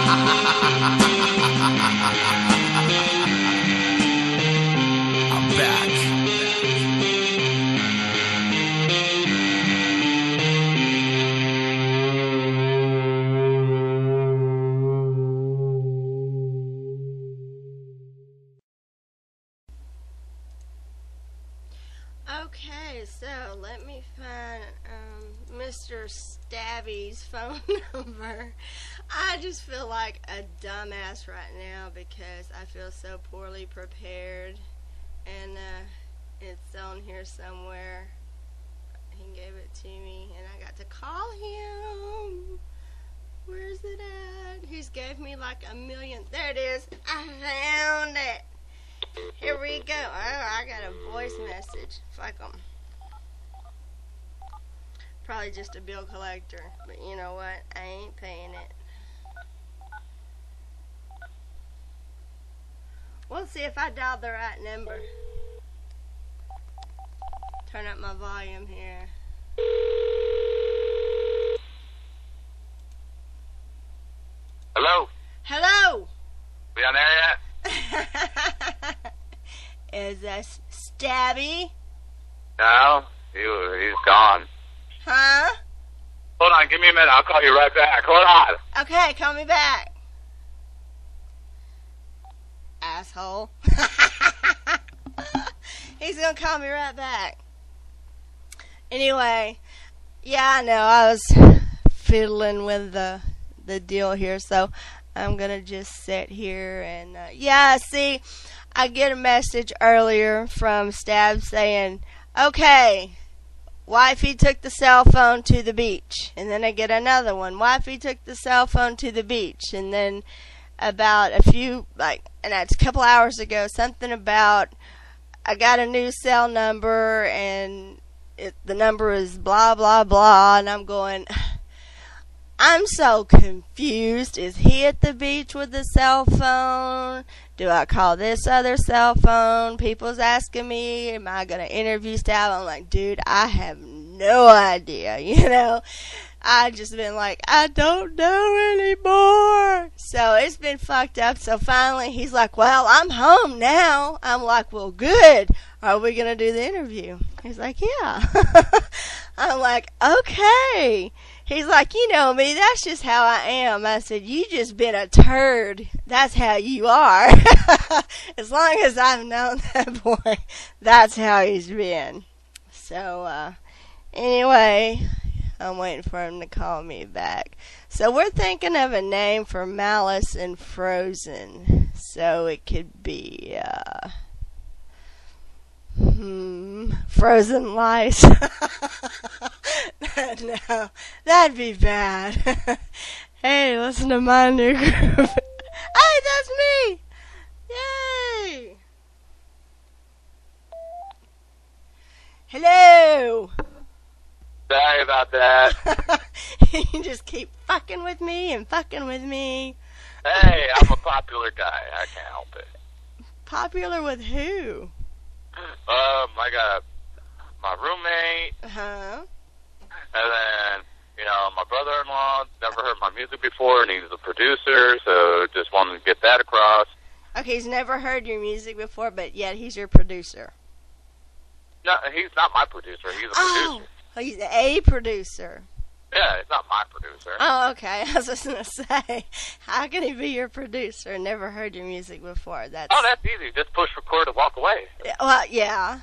I'm back. Okay, so let me find Mr. Stabby's phone number. I just feel like a dumbass right now because I feel so poorly prepared, and it's on here somewhere. He gave it to me, and I got to call him. Where's it at? He's gave me like a million. There it is. I found it. Here we go. Oh, I got a voice message. Fuck 'em. Probably just a bill collector, but you know what? I ain't paying it. We'll see if I dialed the right number. Turn up my volume here. Hello? Hello! We on there yet? Is that Stabby? No, he's gone. Huh? Hold on, give me a minute. I'll call you right back. Hold on. Okay, call me back. Asshole. He's gonna call me right back. Anyway, yeah, I know. I was fiddling with the deal here, so I'm gonna just sit here and yeah. See, I get a message earlier from Stab saying, "Okay, wifey took the cell phone to the beach," and then I get another one. Wifey took the cell phone to the beach, and then about a few and that's a couple hours ago, something about I got a new cell number and the number is blah blah blah, and I'm going, I'm so confused. Is he at the beach with the cell phone? Do I call this other cell phone? People's asking me, am I going to interview Stab? I'm like, dude, I have no idea, you know. I just been like, I don't know anymore. So it's been fucked up. So finally he's like, well, I'm home now. I'm like, well, good. Are we going to do the interview? He's like, yeah. I'm like, okay. He's like, you know me, that's just how I am. I said, you just been a turd. That's how you are. As long as I've known that boy, that's how he's been. So, anyway, I'm waiting for him to call me back. So we're thinking of a name for Malice and Frozen. So it could be, Frozen Lice. No, that'd be bad. Hey, listen to my new group. Hey, that's me! Yay! Hello! Sorry about that. You just keep fucking with me and fucking with me. Hey, I'm a popular guy. I can't help it. Popular with who? I got my roommate. Uh-huh. And then, you know, my brother-in-law never heard my music before, and he's a producer, so just wanted to get that across. Okay, he's never heard your music before, but yet he's your producer. No, he's not my producer. He's a producer. Oh, he's a producer. Yeah, he's not my producer. Oh, okay. I was just going to say, how can he be your producer and never heard your music before? That's easy. Just push record and walk away. Well, yeah.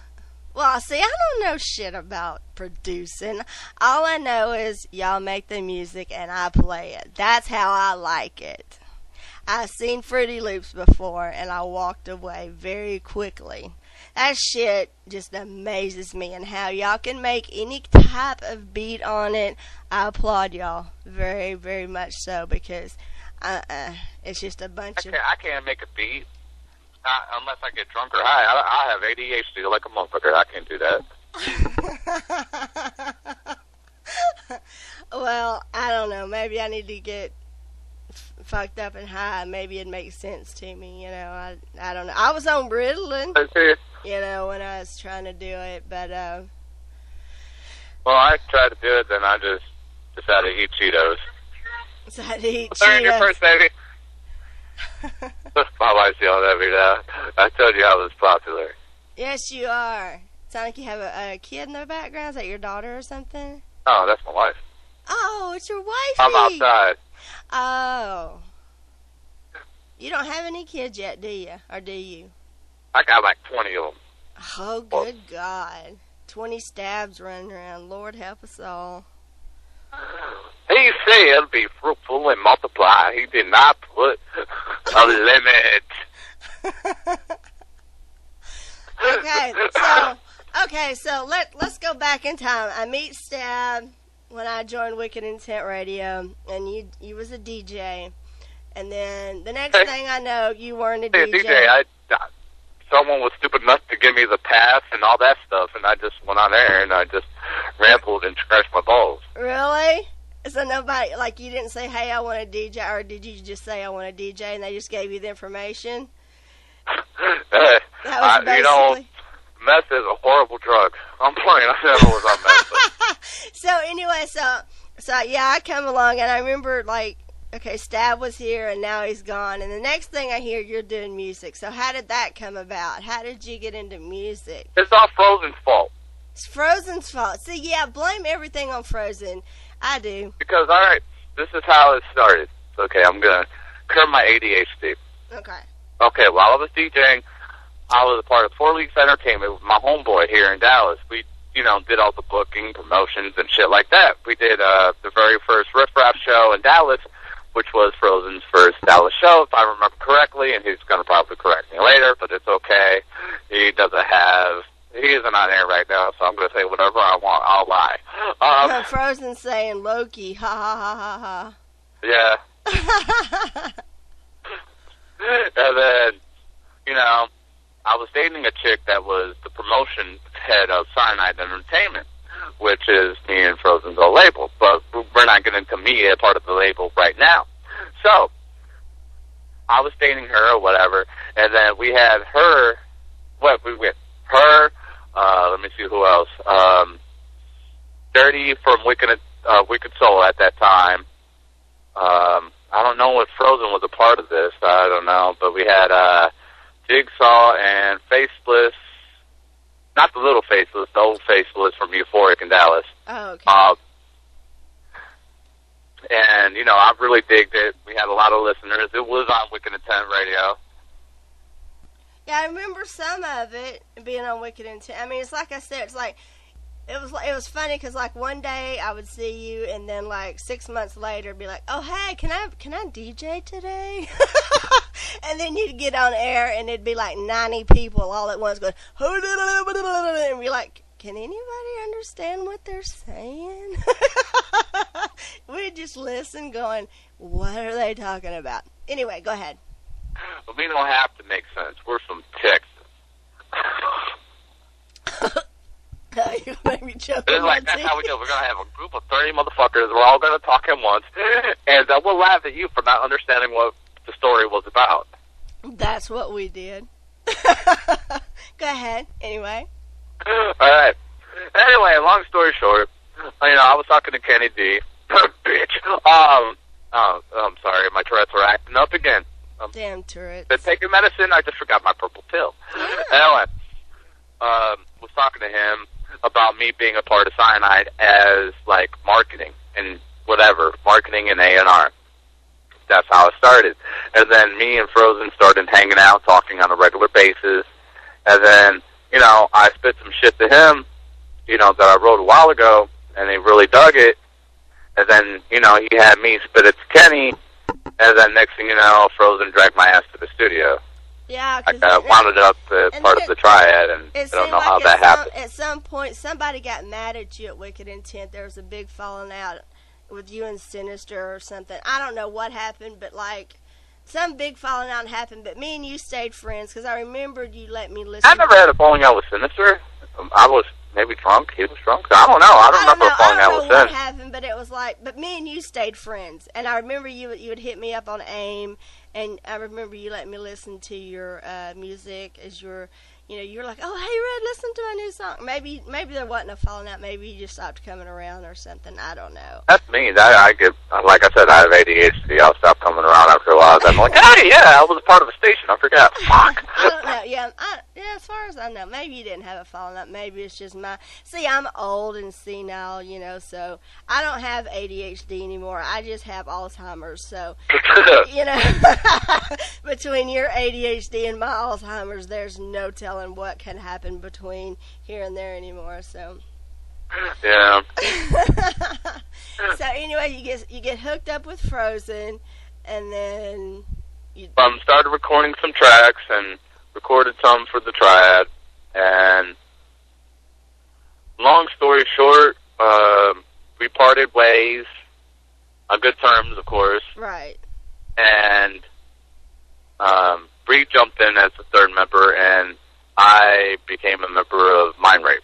Well, see, I don't know shit about producing. All I know is y'all make the music and I play it. That's how I like it. I've seen Fruity Loops before and I walked away very quickly. That shit just amazes me, and how y'all can make any type of beat on it. I applaud y'all very, very much so, because it's just a bunch of... I can't make a beat unless I get drunk or high. I have ADHD like a motherfucker. I can't do that. Well, I don't know. Maybe I need to get fucked up and high. Maybe it makes sense to me, you know. I don't know. I was on Ritalin, you know, when I was trying to do it, but well, I tried to do it, then I just decided to eat Cheetos. Decided to eat They're in your Cheetos. purse, baby. My wife's yelling at me now. I told you I was popular. Yes, you are. Sound like you have a kid in the background. Is that your daughter or something? Oh, that's my wife. Oh, it's your wifey. I'm outside. Oh. You don't have any kids yet, do you? Or do you? I got like 20 of them. Oh, good God. 20 stabs running around. Lord help us all. He said be fruitful and multiply. He did not put a limit. So let's go back in time. I meet Stab when I joined Wicked Intent Radio, and you was a DJ, and then the next thing I know, you weren't a DJ. Someone was stupid enough to give me the pass and all that stuff, and I just went on there and I just rambled and scratched my balls. Really? So nobody, like, you didn't say, hey, I want a DJ, or did you just say I want a DJ and they just gave you the information? That was basically... Meth is a horrible drug. I'm playing. I never was on meth. So anyway, so yeah, I come along and I remember, like, okay, Stab was here and now he's gone. And the next thing I hear, you're doing music. So how did that come about? How did you get into music? It's all Frozen's fault. It's Frozen's fault. See, yeah, blame everything on Frozen. I do. Because, all right, this is how it started. Okay, I'm going to curb my ADHD. Okay, while I was DJing, I was a part of 4 Leagues Entertainment with my homeboy here in Dallas. We, did all the booking, promotions, and shit like that. We did the very first Riff Raff show in Dallas, which was Frozen's first Dallas show, if I remember correctly, and he's going to probably correct me later, but it's okay. He isn't on air right now, so I'm going to say whatever I want. I'll lie. Frozen saying Loki, ha ha ha ha ha. Yeah. And then, I was dating a chick that was the promotion head of Cyanide Entertainment, which is me and Frozen's old label, but we're not getting into me as part of the label right now. So, I was dating her or whatever, and then we had her, let me see who else, Dirty from Wicked Soul at that time. I don't know if Frozen was a part of this, I don't know, but we had, Jigsaw and Faceless, not the little Faceless, the old Faceless from Euphoric in Dallas. Oh, okay. And, I really digged it. We had a lot of listeners. It was on Wicked Intent Radio. Yeah, I remember some of it being on Wicked Intent. I mean, it's like I said, it was funny because, like, one day I would see you, and then, like, 6 months later, be like, oh, hey, can I DJ today? And then you'd get on air, and it'd be like 90 people all at once going, and be like, can anybody understand what they're saying? We'd just listen going, what are they talking about? Anyway, go ahead. Well, we don't have to make sense. We're from Texas. You made me joke. That's how we do. We're going to have a group of 30 motherfuckers. We're all going to talk at once. And we'll laugh at you for not understanding what the story was about. That's what we did. Go ahead. Anyway. All right. Anyway, long story short, I was talking to Kenny D. Bitch. I'm sorry. My Tourette's are acting up again. Damn Tourette's. Been taking medicine. I just forgot my purple pill. Yeah. Anyway, was talking to him about me being a part of Cyanide as, like, marketing and whatever, marketing and A&R. That's how it started. And then me and Frozen started hanging out, talking on a regular basis. And then, I spit some shit to him, that I wrote a while ago, and he really dug it. And then, he had me spit it to Kenny, and then next thing you know, Frozen dragged my ass to the studio. Yeah, I wound it up part of the triad, and I don't know how that happened. At some point, somebody got mad at you at Wicked Intent. There was a big falling out with you and Sinister or something. I don't know what happened, but, like, some big falling out happened. But me and you stayed friends because I remembered you let me listen. I never had a falling out with Sinister. I was maybe drunk. He was drunk. I don't know. I don't remember a falling out with Sinister. I don't know what happened, but it was like, but me and you stayed friends. And I remember you would hit me up on AIM, and I remember you let me listen to your music as your, you're like, oh, hey, Red, listen to my new song. Maybe there wasn't a falling out. Maybe you just stopped coming around or something. I don't know. That's me. I get, like I said, I have ADHD. I'll stop coming around after a while. about that. I'm like, hey, yeah, I was a part of a station. I forgot. Fuck. I don't know. Yeah, as far as I know, maybe you didn't have a falling out. Maybe it's just See, I'm old and senile, so I don't have ADHD anymore. I just have Alzheimer's. So, between your ADHD and my Alzheimer's, there's no telling what can happen between here and there anymore. So. Yeah. So anyway, you get hooked up with Frozen, and then you started recording some tracks and recorded some for the triad. And long story short, we parted ways on good terms, of course. Right. And Bree jumped in as the third member, and I became a member of Mind Rape,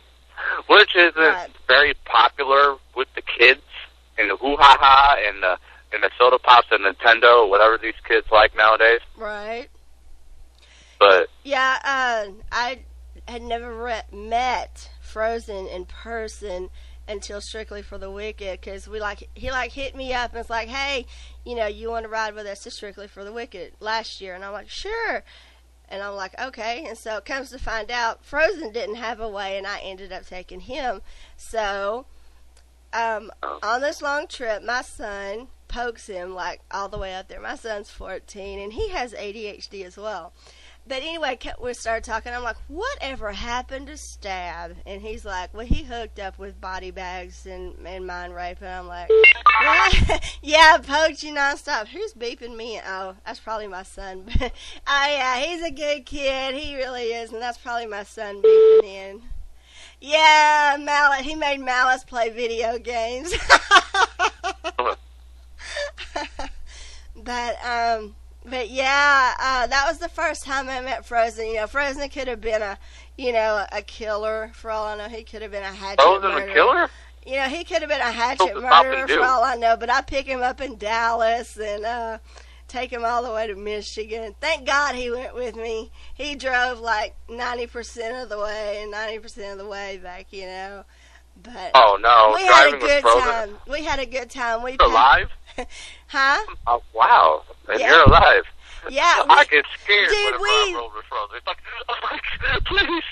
which isn't very popular with the kids and the hoo-ha-ha and the soda pops and Nintendo, whatever these kids like nowadays. Right. But yeah, I had never met Frozen in person until Strictly for the Wicked, because he hit me up and was like, hey, you want to ride with us to Strictly for the Wicked last year? And I'm like, sure. And I'm like, okay. And so it comes to find out Frozen didn't have a way, and I ended up taking him. So on this long trip, my son pokes him all the way up there. My son's 14, and he has ADHD as well. But anyway, we started talking. I'm like, whatever happened to Stabb? And he's like, well, he hooked up with body bags and Mind Rape. And I'm like, what? Yeah, I poked you nonstop. Who's beeping me? Oh, that's probably my son. Yeah, he's a good kid. He really is. And that's probably my son beeping in. Yeah, Mallet. He made Malice play video games. But yeah, that was the first time I met Frozen. Frozen could have been a killer for all I know. He could have been a hatchet murderer. Frozen a killer? He could have been a hatchet murderer for all I know. But I pick him up in Dallas and take him all the way to Michigan. Thank God he went with me. He drove 90% of the way and 90% of the way back. But oh no, we had a good time. We had a good time. Alive? Huh? Oh, wow. And you're alive. Yeah. I get scared dude, whenever I roll with Frozen. It's like, please.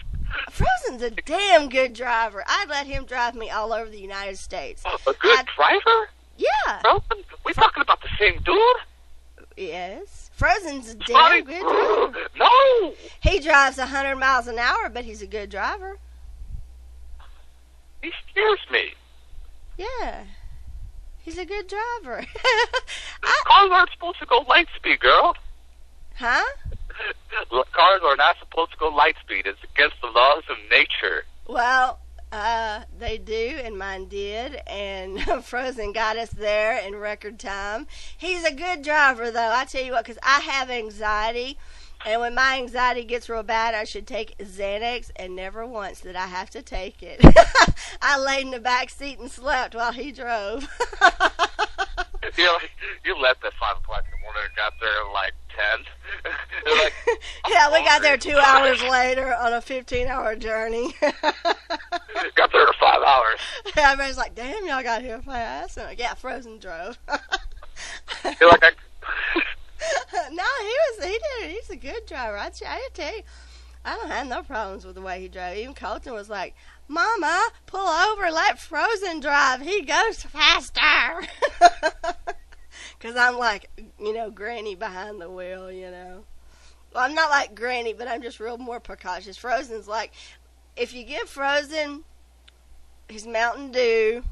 Frozen's a damn good driver. I'd let him drive me all over the United States. A good driver? Yeah. Frozen? We talking about the same dude? Yes. Frozen's a damn good driver. No. He drives 100 miles an hour, but he's a good driver. He scares me. Yeah. He's a good driver. Cars aren't supposed to go light speed, girl. Huh? Cars are not supposed to go light speed. It's against the laws of nature. Well, they do, and mine did, and Frozen got us there in record time. He's a good driver, though. I tell you what, because I have anxiety, and when my anxiety gets real bad, I should take Xanax, and never once did I have to take it. I laid in the back seat and slept while he drove. You left at 5 o'clock in the morning and got there at 10. Yeah, we got there 2 hours later on a 15-hour journey. Got there in 5 hours. Yeah, everybody's like, damn, y'all got here fast. And yeah, Frozen drove. You're like, No, he did. He's a good driver. I tell you, I don't have no problems with the way he drove. Even Colton was like, Mama, pull over, let Frozen drive. He goes faster. Because I'm like, Granny behind the wheel, Well, I'm not like Granny, but I'm just real more precautious. Frozen's like, if you give Frozen his Mountain Dew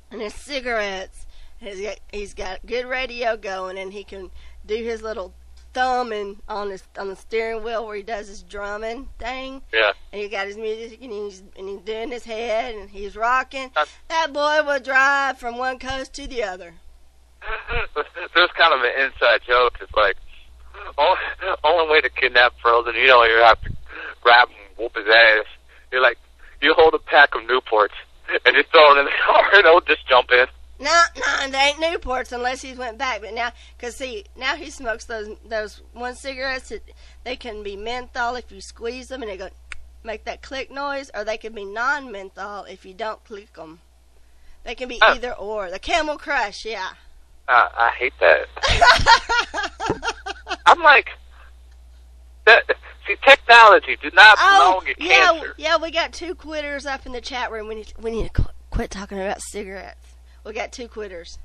and his cigarettes, he's got good radio going, and he can do his little thumbing on the steering wheel where he does his drumming thing. Yeah. And he got his music, and he's doing his head, and he's rocking. That boy will drive from one coast to the other. There's kind of an inside joke. It's like, only way to kidnap Frozen, you have to grab him, whoop his ass. You're like, you hold a pack of Newports, and you throw it in the car, and he'll just jump in. No, they ain't Newports unless he's went back. But now, now he smokes those one cigarettes. They can be menthol if you squeeze them, and they go make that click noise, or they can be non-menthol if you don't click them. They can be either or. The Camel Crush, yeah. I hate that. I'm like, see, technology do not belong in cancer. Yeah, we got 2 quitters up in the chat room. We need to quit talking about cigarettes. We got 2 quitters.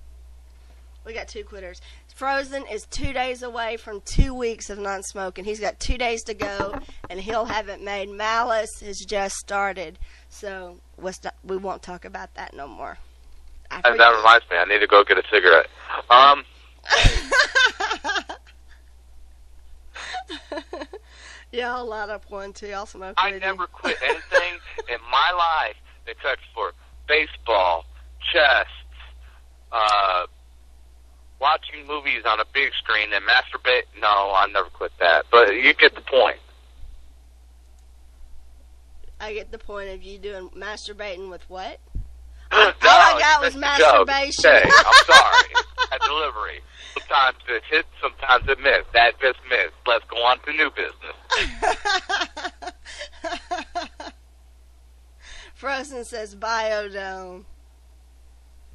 Frozen is 2 days away from 2 weeks of non-smoking. He's got 2 days to go, and he'll have it made. Malice has just started, so we won't talk about that no more. That reminds me, I need to go get a cigarette. Yeah, I'll light up one too. I'll smoke. I never quit anything in my life except for baseball, chess, watching movies on a big screen and masturbate. No, I never quit that. But you get the point. I get the point of you doing masturbating with what? No, all I got was masturbation. Okay, I'm sorry. At delivery. Sometimes it hits, sometimes it missed. That just missed. Let's go on to new business. Frozen says Biodome.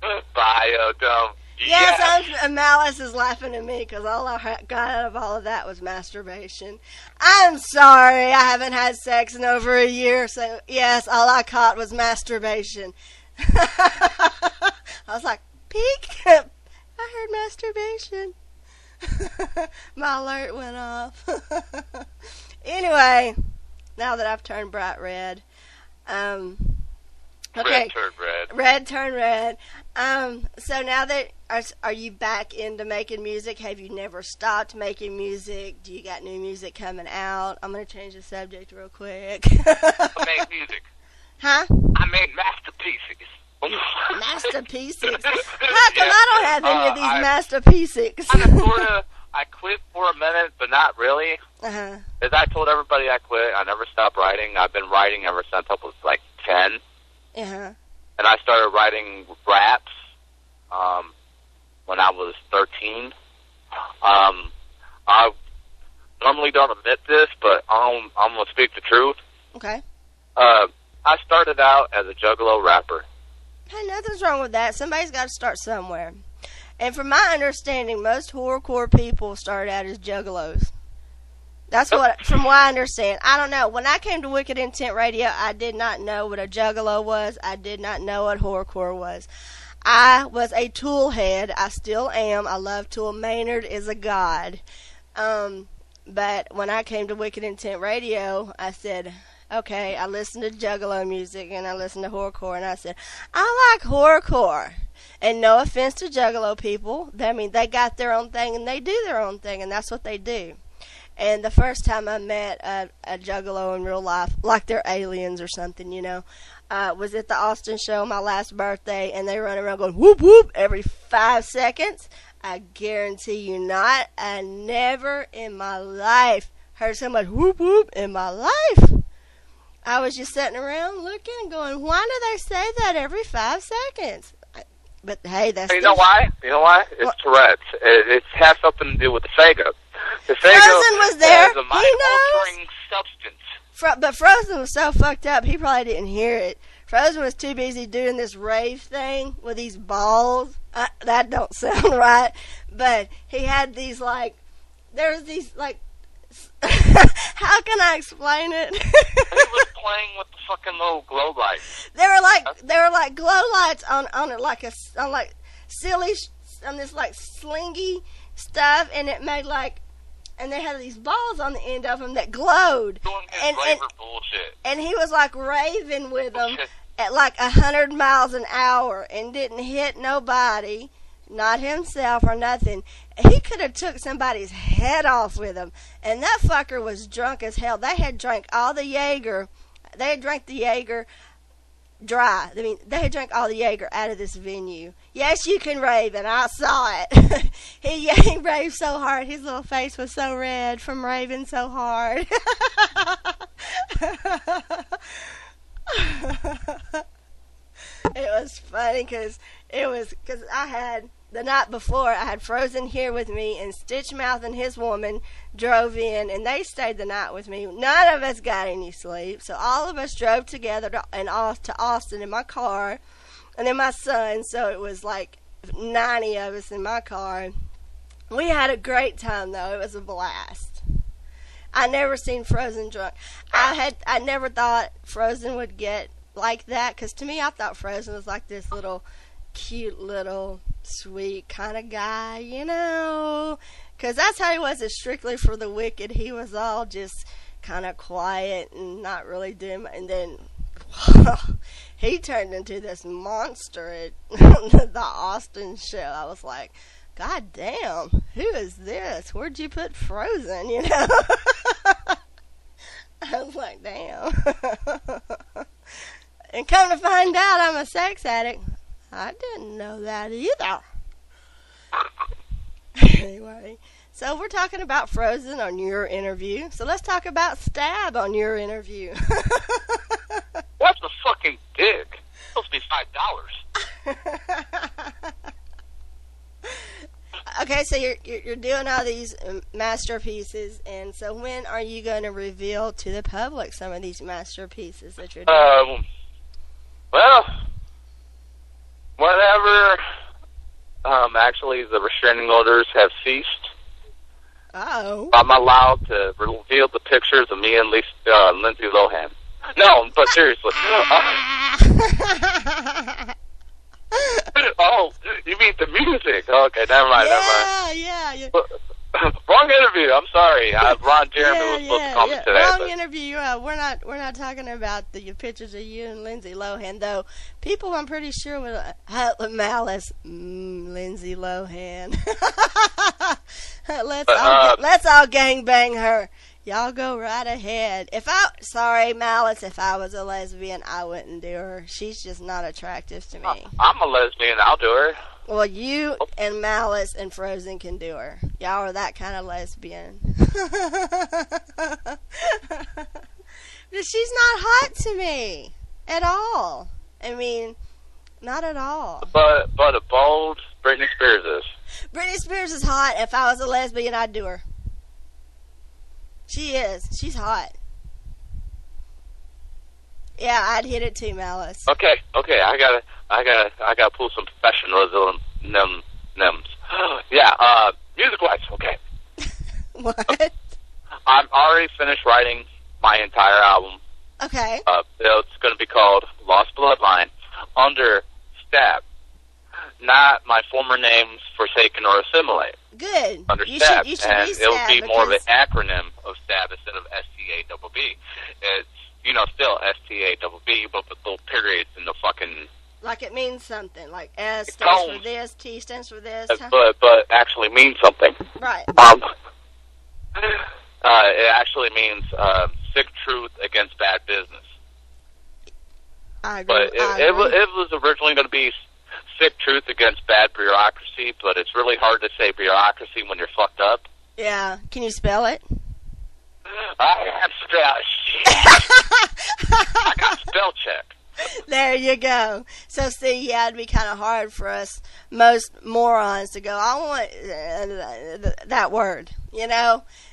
Biodome. Yes, Malice is laughing at me because all I got out of all of that was masturbation. I'm sorry, I haven't had sex in over a year, so yes, all I caught was masturbation. I was like, peek! I heard masturbation. My alert went off. Anyway, now that I've turned bright red, okay. Red turned red. Red turned red. So now that are you back into making music? Have you never stopped making music? Do you got new music coming out? I'm gonna change the subject real quick. I make music. Huh? I made masterpieces. Masterpieces? How come I don't have any of these masterpieces? I quit for a minute, but not really. Uh-huh. As I told everybody I quit, I never stopped writing. I've been writing ever since I was like 10. Uh-huh. And I started writing raps when I was 13. I normally don't admit this, but I'm going to speak the truth. Okay. I started out as a juggalo rapper. Hey, nothing's wrong with that. Somebody's got to start somewhere. And from my understanding, most horrorcore people started out as juggalos. That's from what I understand. I don't know. When I came to Wicked Intent Radio, I did not know what a juggalo was. I did not know what horrorcore was. I was a Tool head. I still am. I love Tool. Maynard is a god. But when I came to Wicked Intent Radio, I said, okay, I listened to juggalo music and I listened to horrorcore, and I said, I like horrorcore. And no offense to juggalo people. I mean, they got their own thing and they do their own thing, and that's what they do. And the first time I met a juggalo in real life, like they're aliens or something, you know, was at the Austin show, my last birthday, and they run around going whoop whoop every 5 seconds. I guarantee you not. I never in my life heard so much whoop whoop in my life. I was just sitting around looking and going, why do they say that every 5 seconds? But hey, that's you know why? You know why? It's Tourette's. It has something to do with the Fago. The Fago Frozen was there. Is a mind-altering substance. But Frozen was so fucked up, he probably didn't hear it. Frozen was too busy doing this rave thing with these balls. That don't sound right. But he had these, like, there's these, like, how can I explain it? He was playing with the fucking little glow lights. They were like glow lights on this like slingy stuff, and it made like, and they had these balls on the end of them that glowed. Doing his flavor bullshit. And he was like raving with them at like 100 miles an hour and didn't hit nobody. Not himself or nothing. He could have took somebody's head off with him. And that fucker was drunk as hell. They had drank all the Jaeger. They had drank the Jaeger dry. I mean, they had drank all the Jaeger out of this venue. Yes, you can rave, and I saw it. he raved so hard. His little face was so red from raving so hard. It was funny because I had, the night before, I had Frozen here with me, and Stitchmouth and his woman drove in, and they stayed the night with me. None of us got any sleep, so all of us drove together to Austin in my car, and then my son, so it was like 90 of us in my car. We had a great time, though. It was a blast. I never seen Frozen drunk. I never thought Frozen would get like that, because to me, I thought Frozen was like this little cute little sweet kind of guy, you know, because that's how he was at Strictly for the Wicked. He was all just kind of quiet and not really doing, and then he turned into this monster at the Austin show. I was like, God damn, who is this? Where'd you put Frozen, you know? I was like, damn. And come to find out I'm a sex addict. I didn't know that either. Anyway, so we're talking about Frozen on your interview. So let's talk about Stabb on your interview. What's a fucking dick? It's supposed to be $5. Okay, so you're doing all these masterpieces, and so when are you going to reveal to the public some of these masterpieces that you're doing? Well, whenever actually the restraining orders have ceased, I'm allowed to reveal the pictures of me and Lindsay Lohan. No, but seriously. Oh, you mean the music? Okay, never mind. Yeah. Wrong interview. I'm sorry. Ron Jeremy was supposed to call me today. Wrong interview. We're not talking about the pictures of you and Lindsay Lohan, though. People, I'm pretty sure, would Malice. Lindsay Lohan. Let's all gangbang her. Y'all go right ahead. Sorry, Malice, if I was a lesbian, I wouldn't do her. She's just not attractive to me. I'm a lesbian. I'll do her. Well, you and Malice and Frozen can do her. Y'all are that kind of lesbian. She's not hot to me at all. I mean, not at all. But a bold Britney Spears is. Britney Spears is hot. If I was a lesbian, I'd do her. She is. She's hot. Yeah, I'd hit it too, Malice. Okay. I gotta pull some professionalism. Yeah. Music-wise, okay. What? I'm already finished writing my entire album. Okay. It's going to be called Lost Bloodline under Stabb. Not my former names, Forsaken or Assimilate. Good. Under you Stabb. Should and be it'll Stabb be more of an acronym of Stabb instead of STABB. It's, still STABB, but with little periods in the fucking... Like it means something. Like S stands for this, T stands for this. But actually means something. Right. It actually means sick truth against bad business. I agree. But it was originally going to be sick truth against bad bureaucracy, but it's really hard to say bureaucracy when you're fucked up. Yeah. Can you spell it? I have spell shit. I got spell check. There you go. So, see, yeah, it'd be kind of hard for us, most morons, to go, I want that word,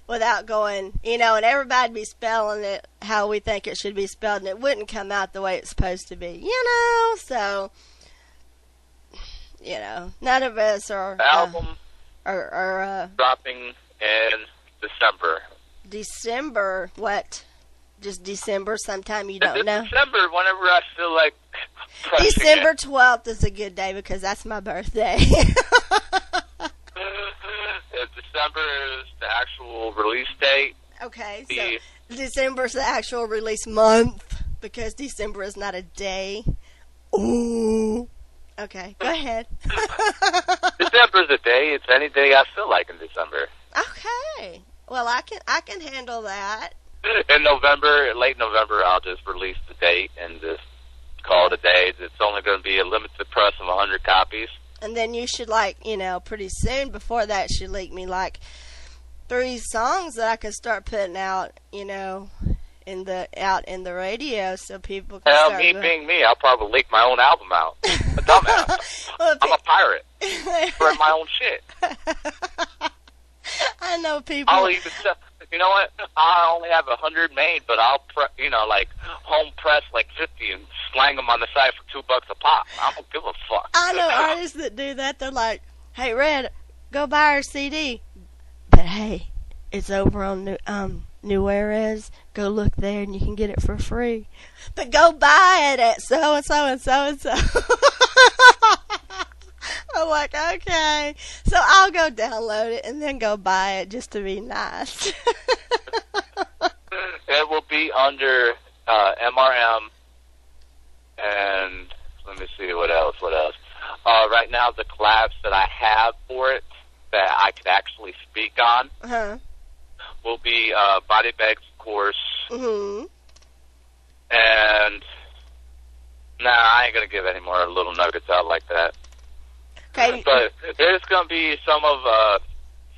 without going, and everybody'd be spelling it how we think it should be spelled, and it wouldn't come out the way it's supposed to be, so, none of us are... Album dropping in December. December, what? Just December, sometime you don't know? December, whenever I feel like December 12th is a good day because that's my birthday. December is the actual release date. Okay, so December's the actual release month because December is not a day. Ooh. Okay, go ahead. December's a day. It's any day I feel like in December. Okay. Well, I can handle that. In November, late November, I'll just release the date and just call it a day. It's only going to be a limited press of 100 copies. And then you should, pretty soon before that, should leak me, 3 songs that I could start putting out, in the radio so people can start... me being me, I'll probably leak my own album out. A dumbass. Well, I'm a pirate. For my own shit. I know people... I'll even... You know what? I only have 100 made, but I'll, home press 50 and slang them on the side for $2 a pop. I don't give a fuck. I know artists that do that. They're like, hey, Red, go buy our CD. But hey, it's over on New Erez. Go look there and you can get it for free. But go buy it at so and so and so and so. I'm like, okay. So I'll go download it and then go buy it just to be nice. It will be under MRM, and let me see what else. Right now, the collabs that I have for it that I could actually speak on will be Body Bags, of course. Mm-hmm. And I ain't gonna give any more little nuggets out like that. Okay. But there's gonna be some of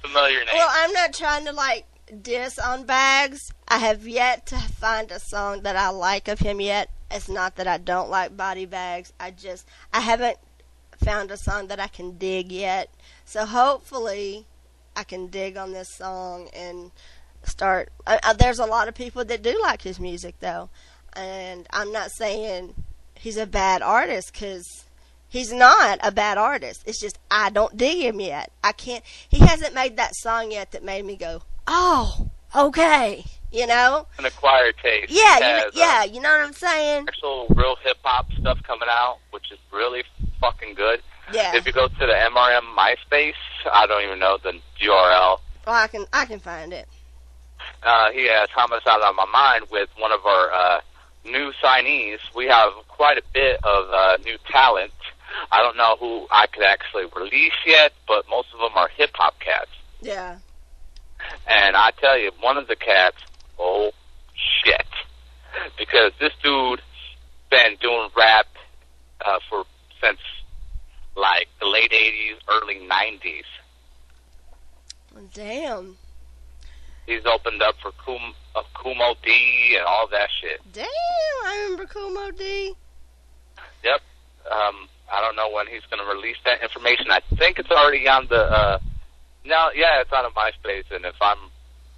familiar names. Well, I'm not trying to like diss on Bags. I have yet to find a song that I like of him yet. It's not that I don't like Body Bags. I haven't found a song that I can dig yet. So hopefully I can dig on this song and start. There's a lot of people that do like his music though. And I'm not saying he's a bad artist, because he's not a bad artist. It's just I don't dig him yet. I can't. He hasn't made that song yet that made me go, oh, okay. You know? An acquired taste. Yeah, you know what I'm saying? Actual real hip-hop stuff coming out, which is really fucking good. Yeah. If you go to the MRM MySpace, I don't even know the URL. Well, I can find it. He has Homicide on My Mind with one of our new signees. We have quite a bit of new talent. I don't know who I could actually release yet, but most of them are hip-hop cats. Yeah. And I tell you, one of the cats, oh, shit. Because this dude been doing rap since, like, the late 80s, early 90s. Damn. He's opened up for Kumo D and all that shit. Damn, I remember Kumo D. Yep. I don't know when he's going to release that information. I think it's already on the... it's on a MySpace, and if I'm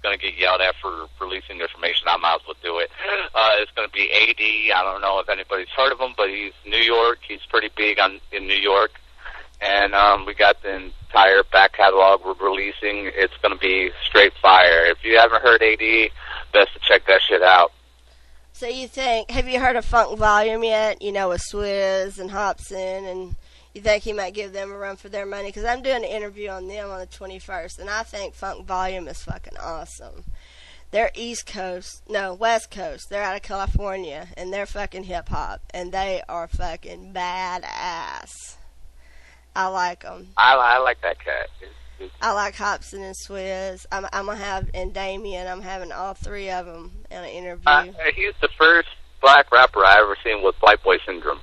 going to get yelled at for releasing information, I might as well do it. It's going to be AD. I don't know if anybody's heard of him, but he's New York. He's pretty big in New York. And we got the entire back catalog we're releasing. It's going to be straight fire. If you haven't heard AD, best to check that shit out. So have you heard of Funk Volume yet? You know, with Swizz and Hobson, and you think he might give them a run for their money? Because I'm doing an interview on them on the 21st, and I think Funk Volume is fucking awesome. They're West Coast. They're out of California, and they're fucking hip-hop, and they are fucking badass. I like them. I like that cat. I like Hobson and Swizz. I'm going to have, and Damien, I'm having all three of them in an interview. He's the first black rapper I ever seen with white boy syndrome.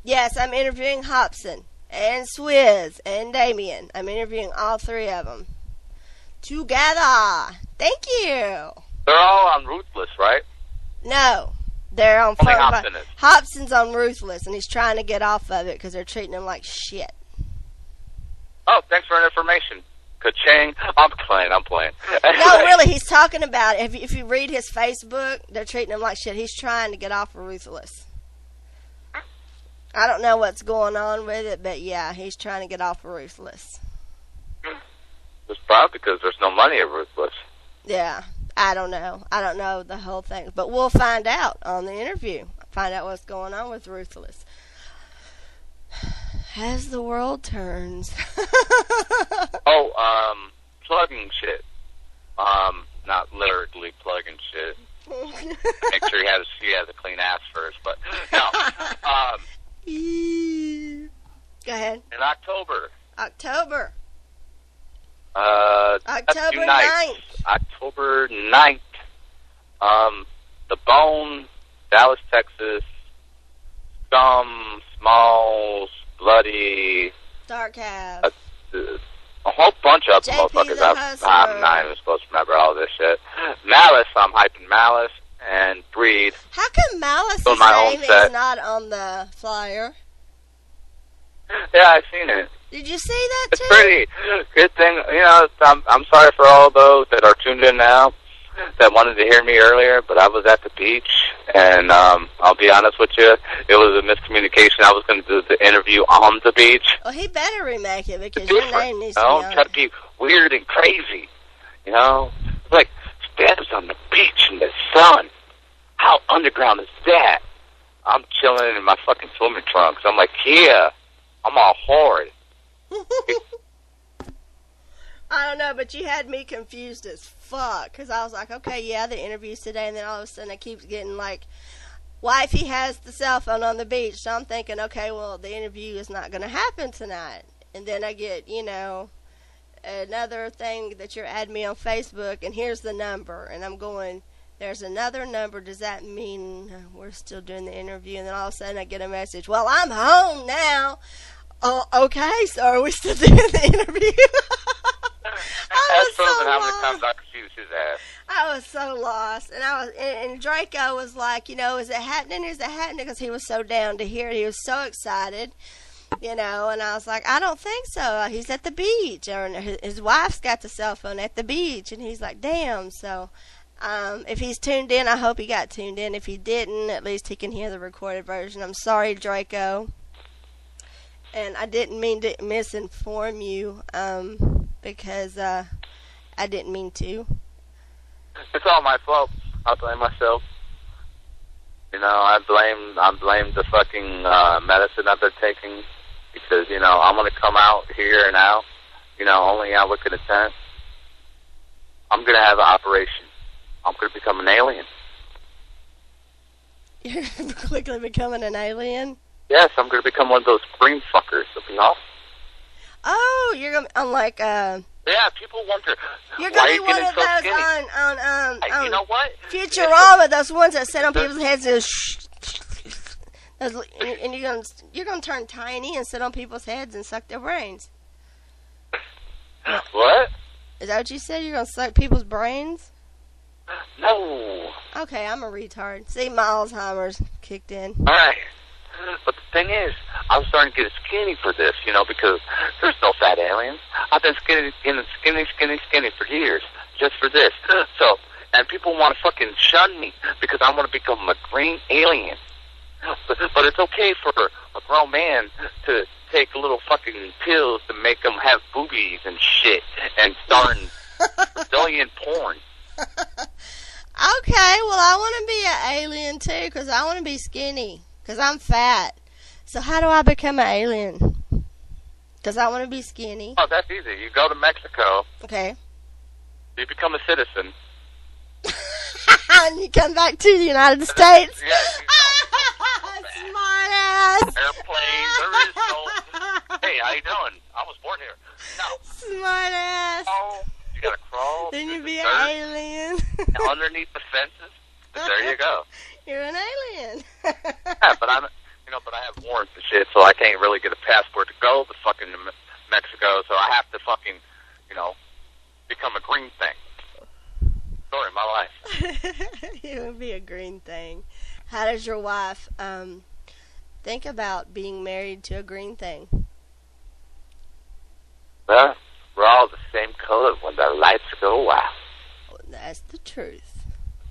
Yes, I'm interviewing Hobson and Swizz and Damien. I'm interviewing all three of them together. Thank you. They're all on Ruthless, right? No, they're on Only Hobson is. Hobson's on Ruthless, and he's trying to get off of it because they're treating him like shit. Oh, thanks for the information. Ka-ching. I'm playing. No, really, he's talking about it. If you read his Facebook, they're treating him like shit. He's trying to get off of Ruthless. I don't know what's going on with it, but yeah, he's trying to get off of Ruthless. It's probably because there's no money at Ruthless. Yeah, I don't know. I don't know the whole thing, but we'll find out on the interview. Find out what's going on with Ruthless. As the world turns. Plugging shit. Not literally plugging shit. Make sure he has a clean ass first, but no. Go ahead. In October. October 9th. Nights. October 9th. The Bone, Dallas, Texas. Scum, Smalls, Bloody. Darkcast. A whole bunch of JP motherfuckers. I'm not even supposed to remember all this shit. Malice, I'm hyping Malice and Breed. How come Malice's name is not on the flyer? Yeah, I've seen it. Did you see that it's too? It's pretty good thing. You know, I'm sorry for all those that are tuned in now that wanted to hear me earlier, but I was at the beach And I'll be honest with you, it was a miscommunication. I was going to do the interview on the beach. Well, he better remake it because your name needs to be on try to be weird and crazy. You know? Like, Stab's on the beach in the sun. How underground is that? I'm chilling in my fucking swimming trunks. I'm like, yeah, I'm all hard. I don't know, but you had me confused as fuck. Because I was like, okay, yeah, the interview's today. And then all of a sudden it keeps getting like, wifey has the cell phone on the beach. So I'm thinking, okay, well, the interview is not going to happen tonight. And then I get, you know, another thing that you're adding me on Facebook. And here's the number. And I'm going, there's another number. Does that mean we're still doing the interview? And then all of a sudden I get a message. Well, I'm home now. Oh, okay. So are we still doing the interview? I was so lost, and Draco was like, you know, is it happening? Is it happening? Because he was so down to hear it. He was so excited, you know. And I was like, I don't think so. He's at the beach, or his wife's got the cell phone at the beach, and he's like, damn. So, if he's tuned in, I hope he got tuned in. If he didn't, at least he can hear the recorded version. I'm sorry, Draco, and I didn't mean to misinform you, because I didn't mean to. It's all my fault. I blame myself. You know, I blame the fucking medicine I've been taking because, you know, I'm going to come out here and out, you know, only out looking at tent. I'm going to have an operation. I'm going to become an alien. You're quickly becoming an alien? Yes, I'm going to become one of those green fuckers. It'll be awesome. Oh, you're going to, unlike, yeah, people wonder. You're gonna be one of so those skinny? on you know what? Futurama, those ones that sit on people's heads and you're gonna turn tiny and sit on people's heads and suck their brains. What? Is that what you said? You're gonna suck people's brains? No. Okay, I'm a retard. See, my Alzheimer's kicked in. All right. But the thing is, I'm starting to get skinny for this, you know, because there's no fat aliens. I've been skinny for years, just for this. So, and people want to fucking shun me because I want to become a green alien. But it's okay for a grown man to take little fucking pills to make them have boobies and shit and start in Brazilian porn. Okay, well, I want to be an alien too because I want to be skinny. Because I'm fat. So how do I become an alien? Because I want to be skinny. Oh, that's easy. You go to Mexico. Okay. You become a citizen. And you come back to the United States? Yes. Smart ass. Airplane. There is no... Hey, how you doing? I was born here. No. Smart ass. Oh, you gotta crawl. Then you be an alien. Underneath the fences. There you go. You're an alien. Yeah, but I have warrants and shit, so I can't really get a passport to go to fucking Mexico, so I have to fucking, you know, become a green thing. Story of my life. You would be a green thing. How does your wife think about being married to a green thing? Well, we're all the same color when the lights go out. Well, that's the truth.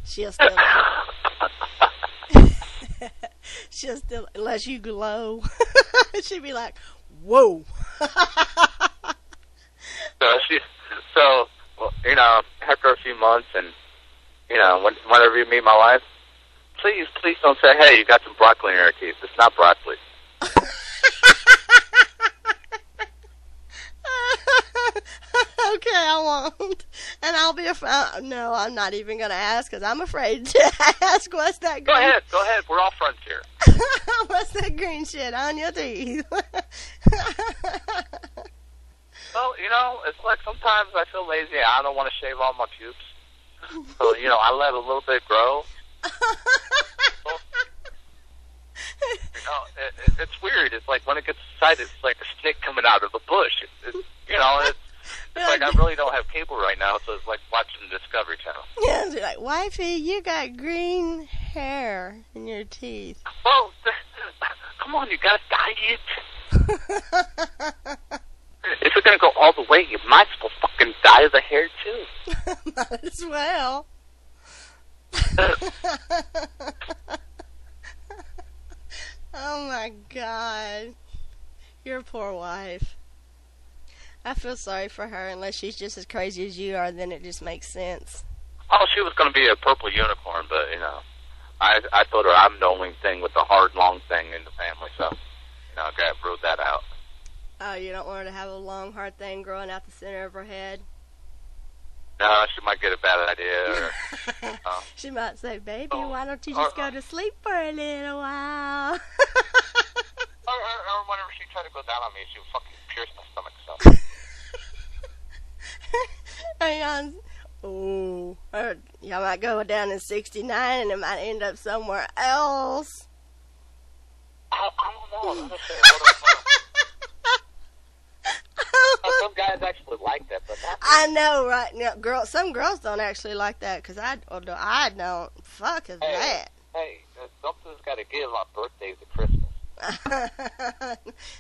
She'll still... She'll still... Unless you glow. She'd be like, whoa. So, well, you know, after a few months and, you know, whenever you meet my wife, please don't say, hey, you got some broccoli in your teeth. It's not broccoli. Okay, I won't. And I'll be afraid. No, I'm not even going to ask because I'm afraid to ask what's that green. Go ahead. We're all friends here. What's that green shit on your teeth? Well, you know, it's like sometimes I feel lazy. I don't want to shave all my pubes. So, you know, I let a little bit grow. You know, it's weird. It's like when it gets excited, it's like a stick coming out of a bush. You know, it's like I really don't have cable right now, so it's like watching the Discovery Channel. Yeah, it's like, wifey, you got green hair in your teeth. Well, come on, you gotta dye it. If you're gonna go all the way, you might as well fucking dye the hair too. Might as well. Oh my God. Your poor wife. I feel sorry for her. Unless she's just as crazy as you are, then it just makes sense. Oh, she was going to be a purple unicorn, but, you know, I told her I'm the only thing with the hard, long thing in the family, so, you know, I ruled that out. Oh, you don't want her to have a long, hard thing growing out the center of her head? No, she might get a bad idea. Or, she might say, baby, why don't you just go to sleep for a little while? or whenever she tried to go down on me, she would fucking pierce my stomach, so. Hang on. Ooh. Or y'all might go down in 69 and it might end up somewhere else. I don't know. Some guys actually like that, but not I know, right? Now, some girls don't actually like that, because I don't. Fuck is that? Hey, something's got to give on birthdays and Christmas.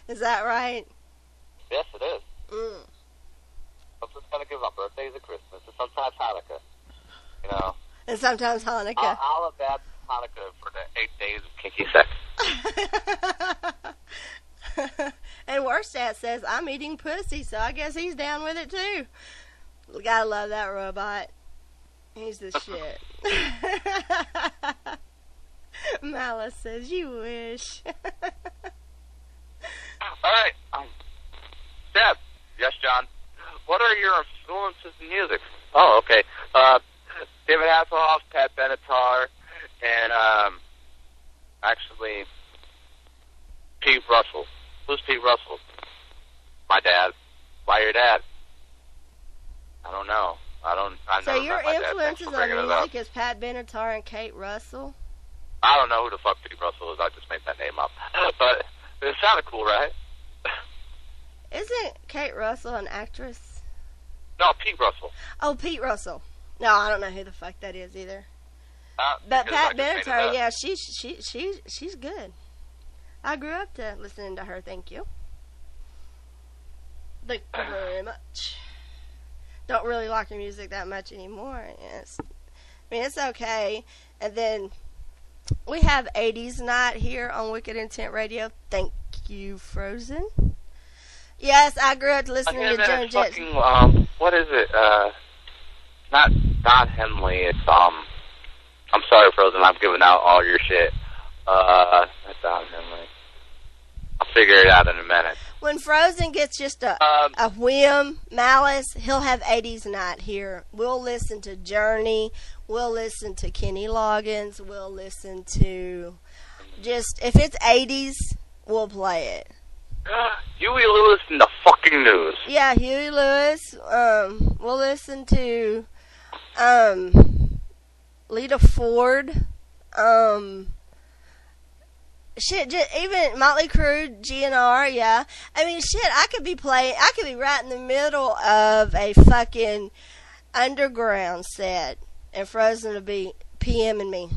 Is that right? Yes, it is. Something's got to give on birthdays and Christmas, and sometimes Hanukkah. You know. And sometimes Hanukkah. I'll adapt Hanukkah for the 8 days of kinky sex. And Worstad says, I'm eating pussy, so I guess he's down with it too. Gotta love that robot. He's the shit. Malice says, you wish. Alright. Deb. Yes, John. What are your influences in music? Oh, okay. David Hasselhoff, Pat Benatar, and, actually, Pete Russell. Who's Pete Russell? My dad. Why your dad? I don't know. So your influences on music is Pat Benatar and Kate Russell? I don't know who the fuck Pete Russell is. I just made that name up. But it sounded cool, right? Isn't Kate Russell an actress? No, Pete Russell. Oh, Pete Russell. No, I don't know who the fuck that is either. But Pat Benatar, yeah, she's good. I grew up to listening to her. Thank you. Thank you very much. Don't really like her music that much anymore. Yes. I mean, it's okay. And then we have 80s night here on Wicked Intent Radio. Thank you, Frozen. Yes, I grew up listening to Joan Jett. What is it? Not Don Henley. It's I'm sorry, Frozen. I'm giving out all your shit. Not Don Henley. I'll figure it out in a minute. When Frozen gets just a whim, Malice, he'll have 80s night here. We'll listen to Journey. We'll listen to Kenny Loggins. We'll listen to just, if it's 80s, we'll play it. Huey Lewis and the fucking news. Yeah, Huey Lewis. We'll listen to Lita Ford. Shit, just, even Motley Crue, GNR, yeah. I mean, shit, I could be right in the middle of a fucking underground set, and Frozen will be PMing me.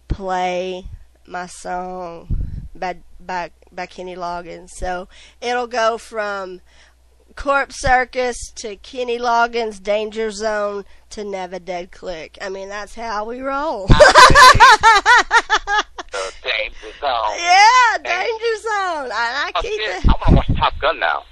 Play my song by Kenny Loggins. So it'll go from Corpse Circus to Kenny Loggins' Danger Zone to Never Dead Click. I mean, that's how we roll. Danger Zone. Yeah, Danger Zone. I keep it. I want to watch Top Gun now.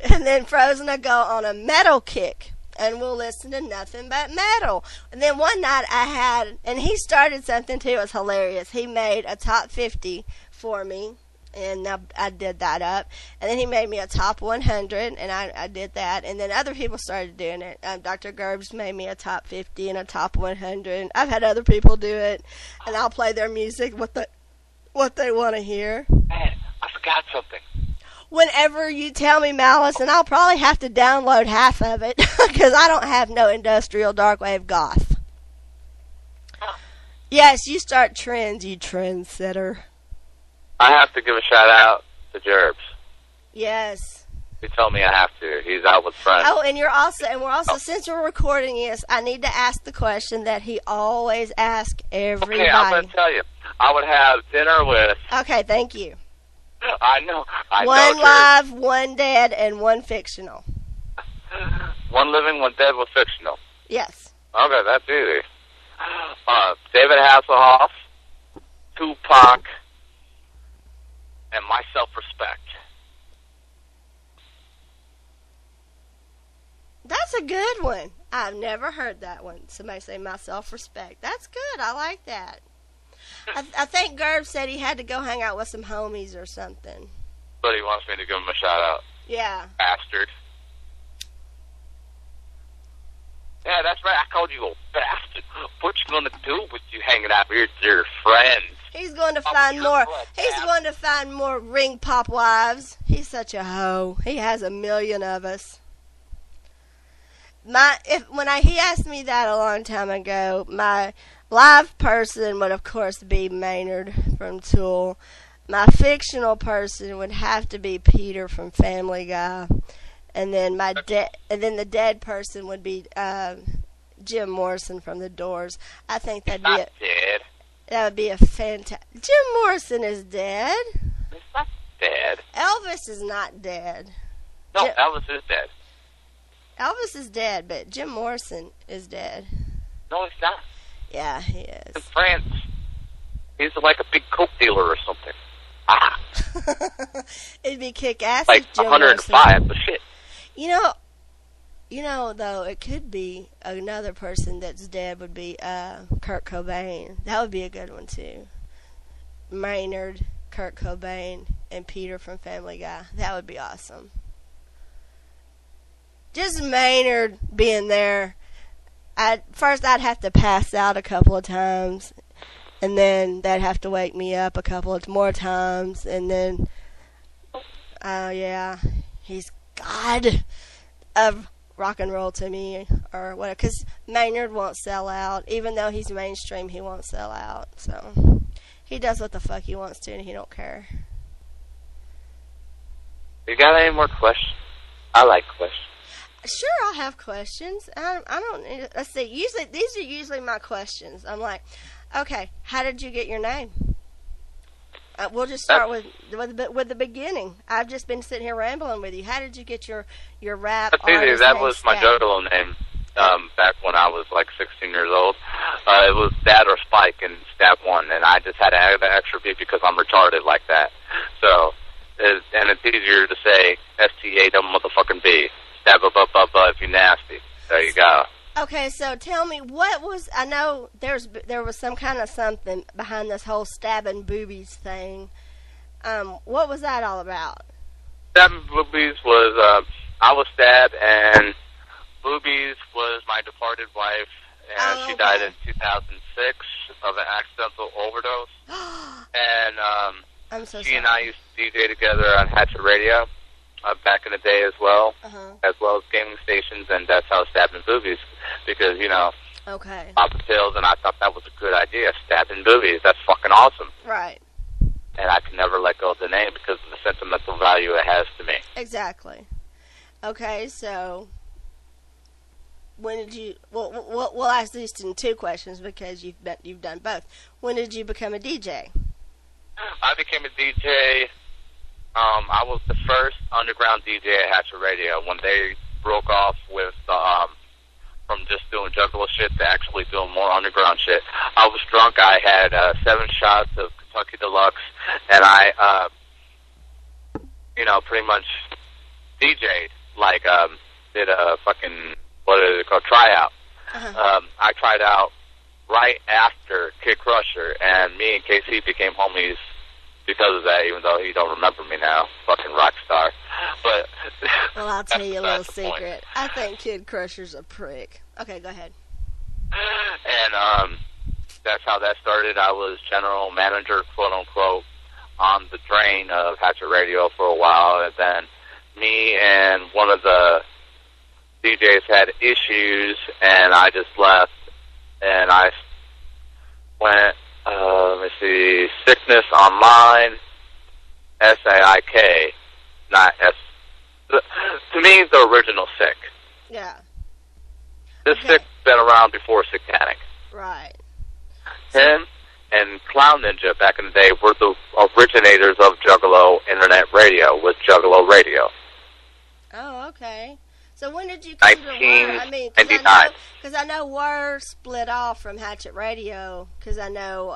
And then Frozen will go on a metal kick, and we'll listen to nothing but metal. And then one night I had, and he started something too. It was hilarious. He made a top 50 for me, and I did that up. And then he made me a top 100, and I did that. And then other people started doing it. Dr. Gerbs made me a top 50 and a top 100. I've had other people do it, and I'll play their music, what they want to hear. Man, I forgot something. Whenever you tell me, Malice, and I'll probably have to download half of it, because I don't have no industrial darkwave goth. Yes, you start trends, you trendsetter. I have to give a shout out to Gerbs. Yes. He told me I have to. He's out with friends. Oh, and we're also, since we're recording this, I need to ask the question that he always asks everybody. Okay, I'm going to tell you. I would have dinner with... Okay, thank you. I know. One live, one dead, and one fictional. One living, one dead was fictional. Yes. Okay, that's easy. David Hasselhoff, Tupac, and my self-respect. That's a good one. I've never heard that one. Somebody say my self-respect. That's good. I like that. I think Gerb said he had to go hang out with some homies or something. But he wants me to give him a shout-out. Yeah. Bastard. Yeah, that's right. I called you a bastard. What you gonna do with you hanging out with your friends? He's going to find more. He's going to find more ring pop wives. He's such a hoe. He has a million of us. He asked me that a long time ago, my live person would of course be Maynard from Tool. My fictional person would have to be Peter from Family Guy. And then the dead person would be Jim Morrison from The Doors. I think that would be a fantastic. Jim Morrison is dead. He's not dead. Elvis is not dead. No, Elvis is dead. Elvis is dead, but Jim Morrison is dead. No, he's not. Yeah, he is. In France, he's like a big coke dealer or something. Ah. It'd be kick-ass. Like Jim 105, but shit. You know, though, it could be another person that's dead would be Kurt Cobain. That would be a good one, too. Maynard, Kurt Cobain, and Peter from Family Guy. That would be awesome. Just Maynard being there. First, I'd have to pass out a couple of times, and then they'd have to wake me up a couple of more times, and then, yeah, he's God of rock and roll to me, or whatever, because Maynard won't sell out. Even though he's mainstream, he won't sell out, so he does what the fuck he wants to, and he don't care. You got any more questions? I like questions. Sure, I'll have questions. I don't. Let's see. These are usually my questions. I'm like, okay, how did you get your name? We'll just start with the beginning. I've just been sitting here rambling with you. How did you get your rap? That was my juggalo name. Back when I was like 16 years old, it was Dad or Spike in Stab 1, and I just had to add the extra B because I'm retarded like that. So, it's easier to say STA_B. Stab if you nasty. There you go. Okay, so tell me, I know there was some kind of something behind this whole stabbing boobies thing. What was that all about? Stabbing boobies was, I was stabbed, and boobies was my departed wife, and she died in 2006 of an accidental overdose. And I'm so she sorry. and I used to DJ together on Hatchet Radio. Back in the day as well as gaming stations, and that's how stabbing boobies, because, popping pills, and I thought that was a good idea, stabbing boobies, that's fucking awesome. Right. And I can never let go of the name because of the sentimental value it has to me. Exactly. Okay, so, when did you, we'll ask these in two questions because you've done both. When did you become a DJ? I became a DJ... I was the first underground DJ at Hatchet Radio when they broke off with from just doing juggalo shit to actually doing more underground shit. I was drunk. I had 7 shots of Kentucky Deluxe, and I, pretty much DJ'd, did a fucking, what is it called, tryout. I tried out right after Kid Crusher, and me and KC became homies because of that, even though he don't remember me now, fucking rock star. But well, I'll tell you a little secret. I think Kid Crusher's a prick. Okay, go ahead. And that's how that started. I was general manager, quote unquote, on the drain of Hatchet Radio for a while, and then me and one of the DJs had issues, and I just left, and I went. Let me see, Sickness Online, SAIK, not S. To me, the original Sick. Yeah. This Sick's been around before Satanic. Right. Him and Clown Ninja back in the day were the originators of Juggalo Internet Radio with Juggalo Radio. Oh, okay. So when did you come to Word? I mean, because I know Word split off from Hatchet Radio. Because I know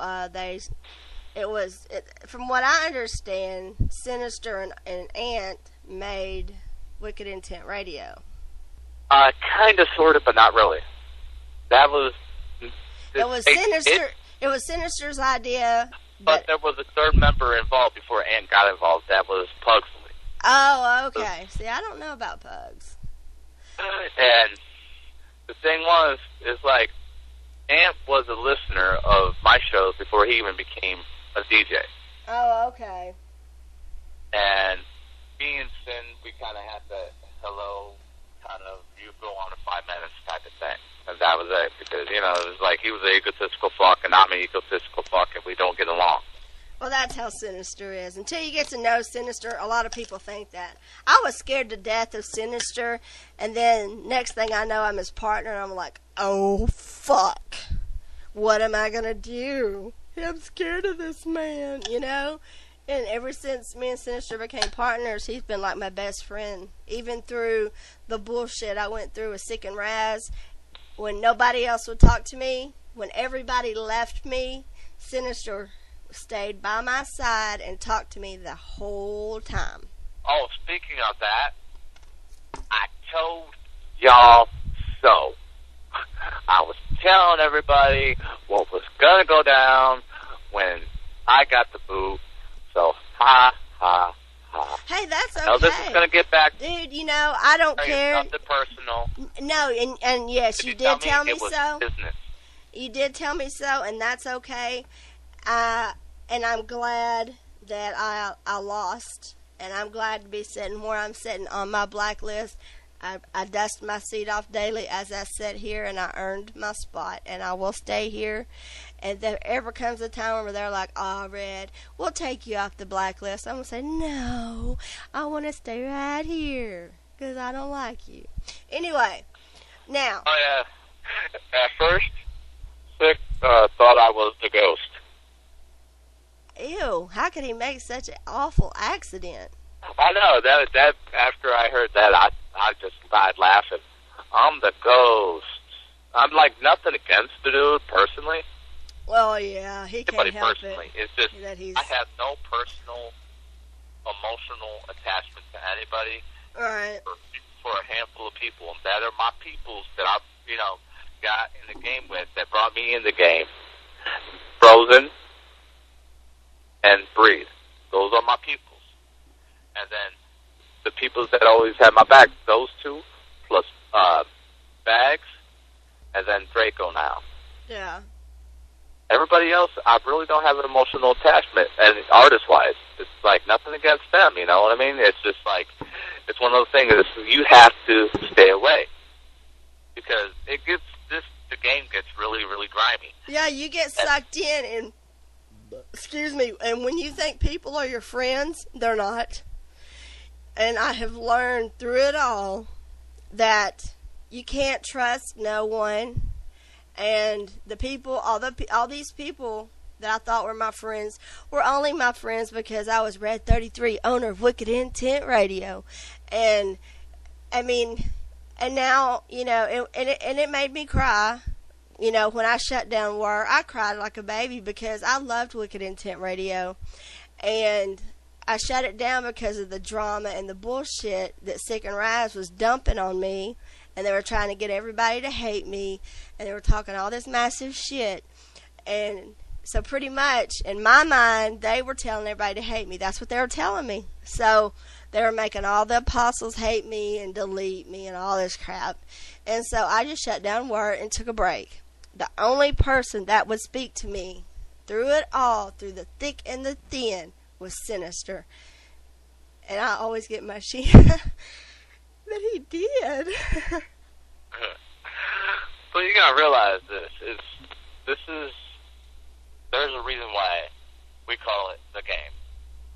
from what I understand, Sinister and Ant made Wicked Intent Radio. Kind of, sort of, but not really. That was. It was Sinister. It was Sinister's idea. But there was a third member involved before Ant got involved. That was Pugsley. Oh, okay. See, I don't know about Pugs. And the thing is like, Ant was a listener of my shows before he even became a DJ. Oh, okay. And me and Sin, we kind of had that hello, kind of, you go on in 5 minutes type of thing. And that was it. Because, it was like he was an egotistical fuck and I'm an egotistical fuck and we don't get along. Well, that's how Sinister is. Until you get to know Sinister, a lot of people think that. I was scared to death of Sinister, and then next thing I know, I'm his partner, and I'm like, oh, fuck. What am I going to do? I'm scared of this man, And ever since me and Sinister became partners, he's been like my best friend. Even through the bullshit I went through with Sick and Raz, when nobody else would talk to me, when everybody left me, Sinister stayed by my side and talked to me the whole time. Oh, speaking of that, I told y'all so. I was telling everybody what was gonna go down when I got the boot. So, ha, ha, ha. Hey, that's okay. Now, this is gonna get back. Dude, I don't care. It's nothing personal. No, and yes, you did tell me so. Business. You did tell me so, and that's okay. And I'm glad that I lost, and I'm glad to be sitting where I'm sitting on my blacklist. I dust my seat off daily as I sit here, and I earned my spot, and I will stay here. And if there ever comes a time where they're like, "Oh, Red, we'll take you off the blacklist," I'm going to say, "No, I want to stay right here, because I don't like you." Anyway, now. Oh, yeah. At first, Sick thought I was the ghost. Ew, how could he make such an awful accident? I know, that after I heard that, I just died laughing. I'm the ghost. I'm like nothing against the dude, personally. Well, yeah, he can't help personally. it. It's just, that he's... I have no personal, emotional attachment to anybody. Right. For a handful of people, and that are my peoples that I've, got in the game with, that brought me in the game. Frozen and Breathe. Those are my peoples. And then the peoples that always had my back, those two, plus Bags, and then Draco now. Yeah. Everybody else, I really don't have an emotional attachment, and artist-wise, it's like nothing against them, you know what I mean? It's just like, it's one of those things, you have to stay away. Because the game gets really, really grimy. Yeah, you get sucked in, and and when you think people are your friends, they're not. And I have learned through it all that you can't trust no one. And the people, all these people that I thought were my friends were only my friends because I was Red 33, owner of Wicked Intent Radio. And I mean, and now, and it made me cry. When I shut down War, I cried like a baby because I loved Wicked Intent Radio. And I shut it down because of the drama and the bullshit that Sick and Rise was dumping on me. And they were trying to get everybody to hate me. And they were talking all this massive shit. And so pretty much, in my mind, they were telling everybody to hate me. That's what they were telling me. So they were making all the apostles hate me and delete me and all this crap. And so I just shut down Word and took a break. The only person that would speak to me through it all, through the thick and the thin, was Sinister. And I always get my shit that he did. But you gotta realize there's a reason why we call it the game.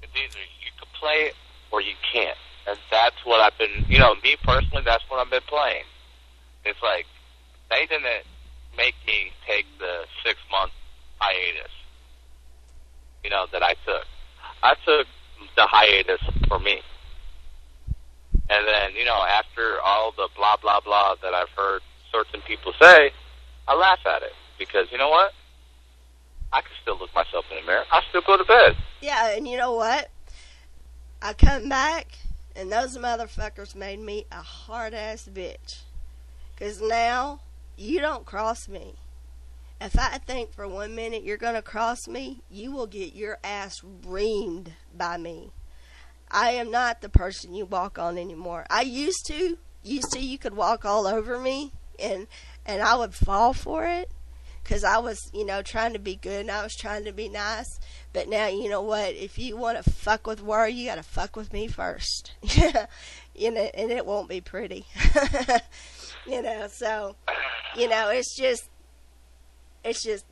It's either you can play it or you can't. And that's what I've been, me personally, that's what I've been playing. It's like, they didn't make me take the 6-month hiatus, that I took. I took the hiatus for me. And then, you know, after all the blah, blah, blah that I've heard certain people say, I laugh at it. Because, you know what? I can still look myself in the mirror. I still go to bed. Yeah, and you know what? I come back, and those motherfuckers made me a hard-ass bitch. Because now, you don't cross me. If I think for 1 minute you're going to cross me, you will get your ass reamed by me. I am not the person you walk on anymore. I used to you could walk all over me, and I would fall for it. Because I was, you know, trying to be good and I was trying to be nice. But now, you know what? If you want to fuck with War, you got to fuck with me first. You know, and it won't be pretty. You know, so, you know, it's just,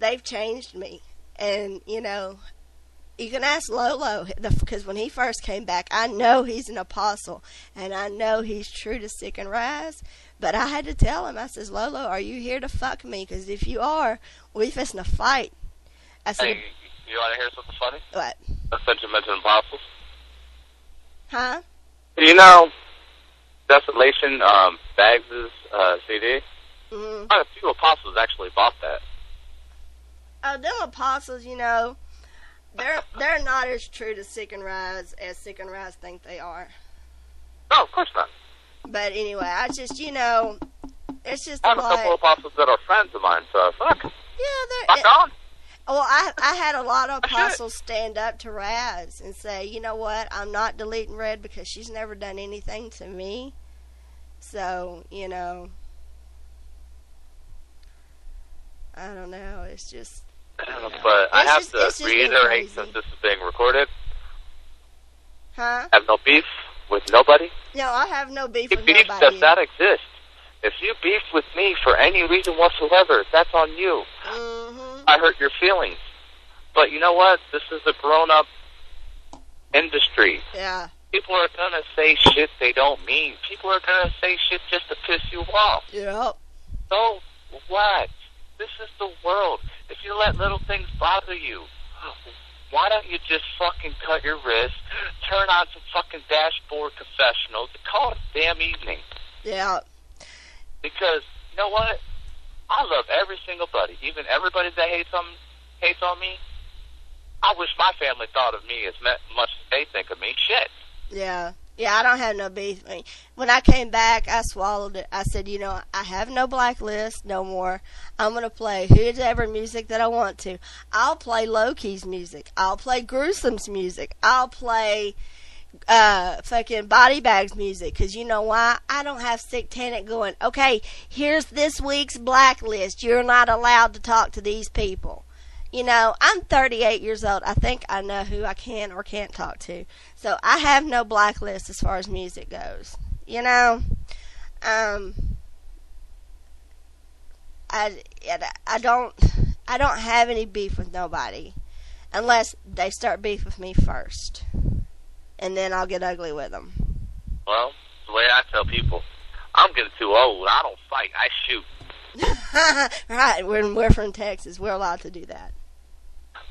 they've changed me. And, you know, you can ask Lolo, because when he first came back, I know he's an apostle. And I know he's true to Sick and Rise. But I had to tell him, I says, Lolo, are you here to fuck me? Because if you are, we fisting a fight. I said, hey, you want to hear something funny? What? Since you mentioned apostles. Huh? You know, Desolation, Bags' CD? Mm-hmm. Quite a few apostles actually bought that. Oh, them apostles, you know, they're not as true to Sick and Rise as Sick and Rise think they are. No, of course not. But anyway, I just, you know, it's just I have a couple of apostles that are friends of mine, so fuck. Yeah, they're... I'm gone. Well, I had a lot of apostles stand up to Raz and say, you know what, I'm not deleting Red because she's never done anything to me. So, you know, I don't know, it's just... You know, but I have to reiterate, since this is being recorded, Huh? I have no beef with nobody. No, I have no beef with beef nobody. does not exist. If you beef with me for any reason whatsoever, that's on you. Mm-hmm. I hurt your feelings. But you know what? This is a grown-up industry. Yeah. People are going to say shit they don't mean. People are going to say shit just to piss you off. Yep. So what? This is the world. If you let little things bother you, why don't you just fucking cut your wrist, turn on some fucking dashboard confessionals, and call it a damn evening? Yeah. Because, you know what? I love every single buddy, even everybody that hates on me. I wish my family thought of me as much as they think of me. Shit. Yeah. Yeah, I don't have no beef. I mean, when I came back, I swallowed it. I said, you know, I have no blacklist no more. I'm going to play whoever music that I want to. I'll play Loki's music. I'll play Gruesome's music. I'll play fucking Body Bags music. Because you know why? I don't have Sick Tenant going, okay, here's this week's blacklist. You're not allowed to talk to these people. You know, I'm 38 years old. I think I know who I can or can't talk to. So I have no blacklist as far as music goes. You know, I don't have any beef with nobody unless they start beef with me first, and then I'll get ugly with them. Well, the way I tell people, I'm getting too old. I don't fight. I shoot. Right, we're from Texas. We're allowed to do that.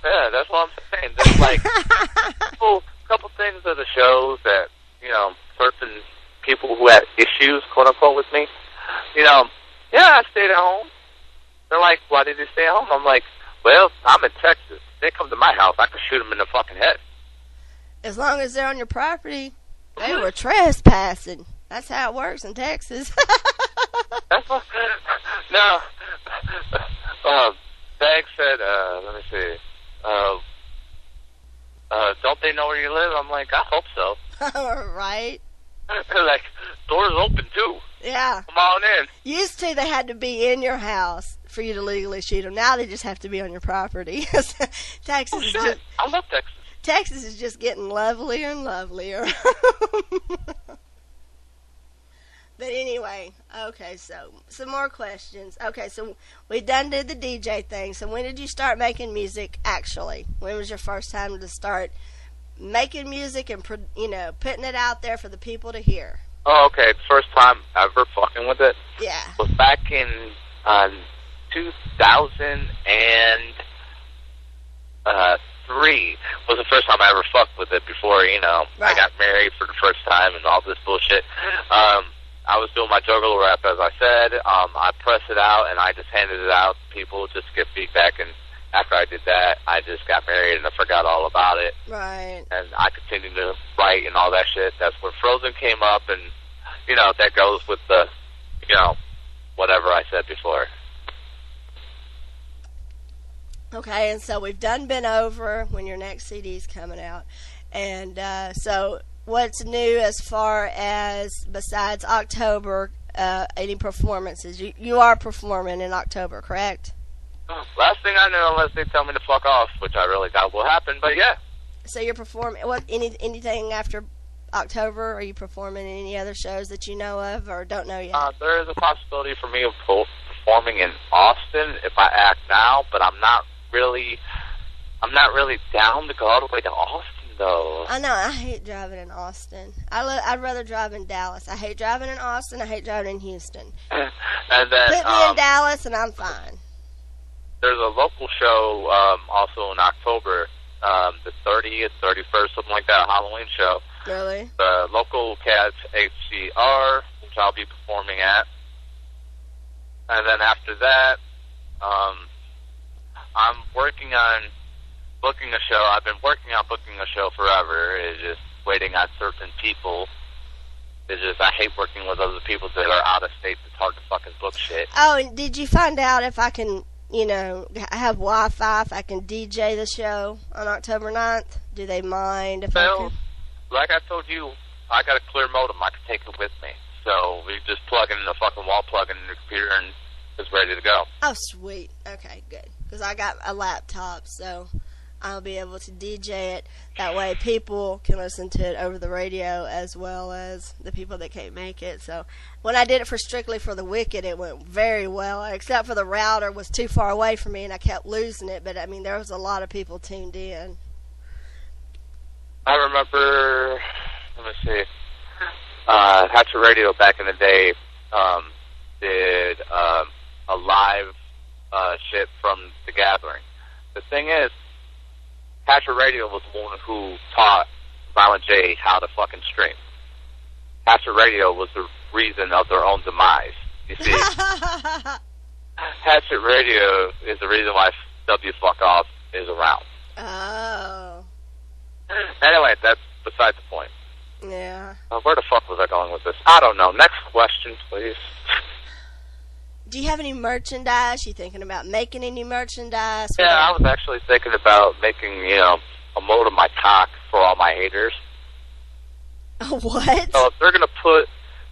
Yeah, that's what I'm saying. There's like a couple things of the shows that, you know, certain people who had issues, quote unquote, with me, you know, yeah, I stayed at home. They're like, why did you stay at home? I'm like, well, I'm in Texas. They come to my house, I can shoot them in the fucking head. As long as they're on your property, they were trespassing. That's how it works in Texas. That's what. No. Bag said, let me see. Don't they know where you live? I'm like, I hope so. Right. Like, doors open too. Yeah. Come on in. Used to, they had to be in your house for you to legally shoot them. Now they just have to be on your property. Texas is just, I love Texas. Texas is just getting lovelier and lovelier. But anyway, okay, so some more questions. Okay, so we done did the DJ thing. So when did you start making music, actually? When was your first time to start making music and, you know, putting it out there for the people to hear? Oh, okay. First time ever fucking with it? Yeah. Was back in 2003. 3 was the first time I ever fucked with it before, you know, I got married for the first time and all this bullshit. I was doing my juggler rap, as I said. I pressed it out, and I just handed it out to people just to get feedback. And after I did that, I just got married, and I forgot all about it. Right. And I continued to write and all that shit. That's when Frozen came up, and, you know, that goes with the, you know, whatever I said before. Okay, and so we've done Been Over when your next CD's coming out. And so what's new as far as, besides October, any performances? You are performing in October, correct? Last thing I know, unless they tell me to fuck off, which I really doubt will happen, but yeah. So you're performing, anything after October? Are you performing in any other shows that you know of or don't know yet? There is a possibility for me of performing in Austin if I act now, but I'm not really down to go all the way to Austin, though. I know. I hate driving in Austin. I'd rather drive in Dallas. I hate driving in Austin. I hate driving in Houston. And then put me in Dallas, and I'm fine. There's a local show also in October, the 30th, 31st, something like that, a Halloween show. Really? The local Cats HCR, which I'll be performing at. And then after that, I'm working on booking a show. I've been working on booking a show forever. It's just waiting on certain people. It's just I hate working with other people that are out of state. It's hard to fucking book shit. Oh, and did you find out if I can, you know, have Wi-Fi, if I can DJ the show on October 9th? Do they mind if I can? Like I told you, I got a clear modem. I can take it with me. So we just plug it in the fucking wall plug in the computer and it's ready to go. Oh, sweet. Okay, good. Because I got a laptop, so I'll be able to DJ it. That way people can listen to it over the radio as well as the people that can't make it. So when I did it for Strictly for the Wicked, it went very well, except for the router was too far away from me and I kept losing it. But, I mean, there was a lot of people tuned in. I remember, let me see, Hatchet Radio back in the day did a live shit from The Gathering. The thing is, Hatchet Radio was the one who taught Violent J how to fucking stream. Hatchet Radio was the reason of their own demise. You see, Hatchet Radio is the reason why W Fuck Off is around. Oh. Anyway, that's beside the point. Yeah. Where the fuck was I going with this? I don't know. Next question, please. Do you have any merchandise? You thinking about making any merchandise? Yeah, I was actually thinking about making, you know, a mold of my cock for all my haters. What? So if they're gonna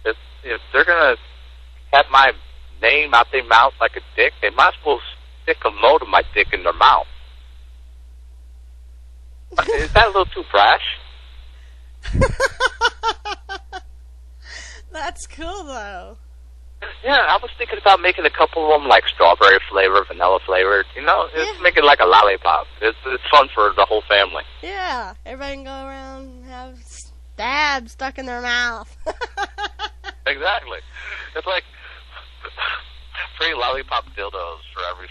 if they're gonna have my name out their mouth like a dick, they might as well stick a mold of my dick in their mouth. Is that a little too brash? That's cool, though. Yeah, I was thinking about making a couple of them like strawberry flavor, vanilla flavored. You know, just make it like a lollipop. It's fun for the whole family. Yeah, everybody can go around and have stab stuck in their mouth. Exactly. It's like free lollipop dildos for every.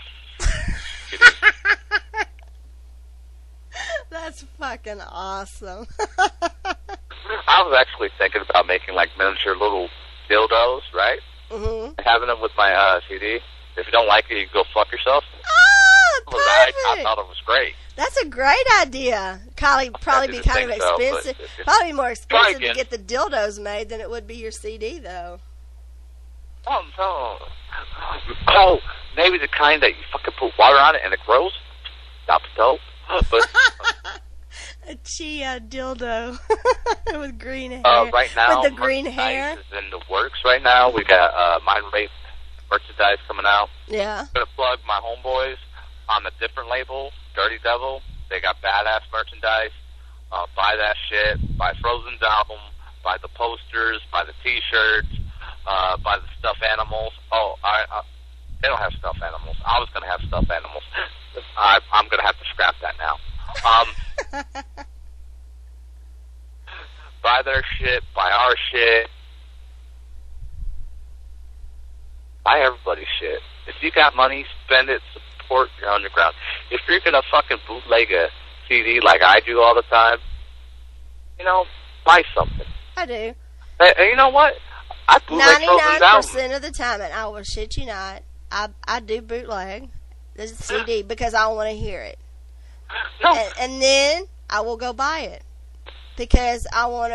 That's fucking awesome. I was actually thinking about making like miniature little dildos, right? Mm-hmm. Having them with my CD. If you don't like it, you can go fuck yourself. Oh, perfect. I thought it was great. That's a great idea. Probably be kind of expensive. Probably be more expensive to get the dildos made than it would be your CD, though. Oh, no. Oh, maybe the kind that you fucking put water on it and it grows? That's dope. But a chia dildo with green hair. Right now, with the green hair is in the works. Right now, we got Mind Rape merchandise coming out. Yeah. I'm gonna plug my homeboys on a different label, Dirty Devil. They got badass merchandise. Buy that shit. Buy Frozen's album. Buy the posters. Buy the T-shirts. Buy the stuffed animals. Oh, they don't have stuffed animals. I was gonna have stuffed animals. I'm gonna have to scrap that now. Buy their shit, buy our shit, buy everybody's shit. If you got money, spend it, support your underground. If you're gonna fucking bootleg a CD like I do all the time, you know, buy something. I do. And you know what? I bootleg Frozen down. 99% of the time, and I will shit you not, I do bootleg the CD because I want to hear it. No. And then I will go buy it because I want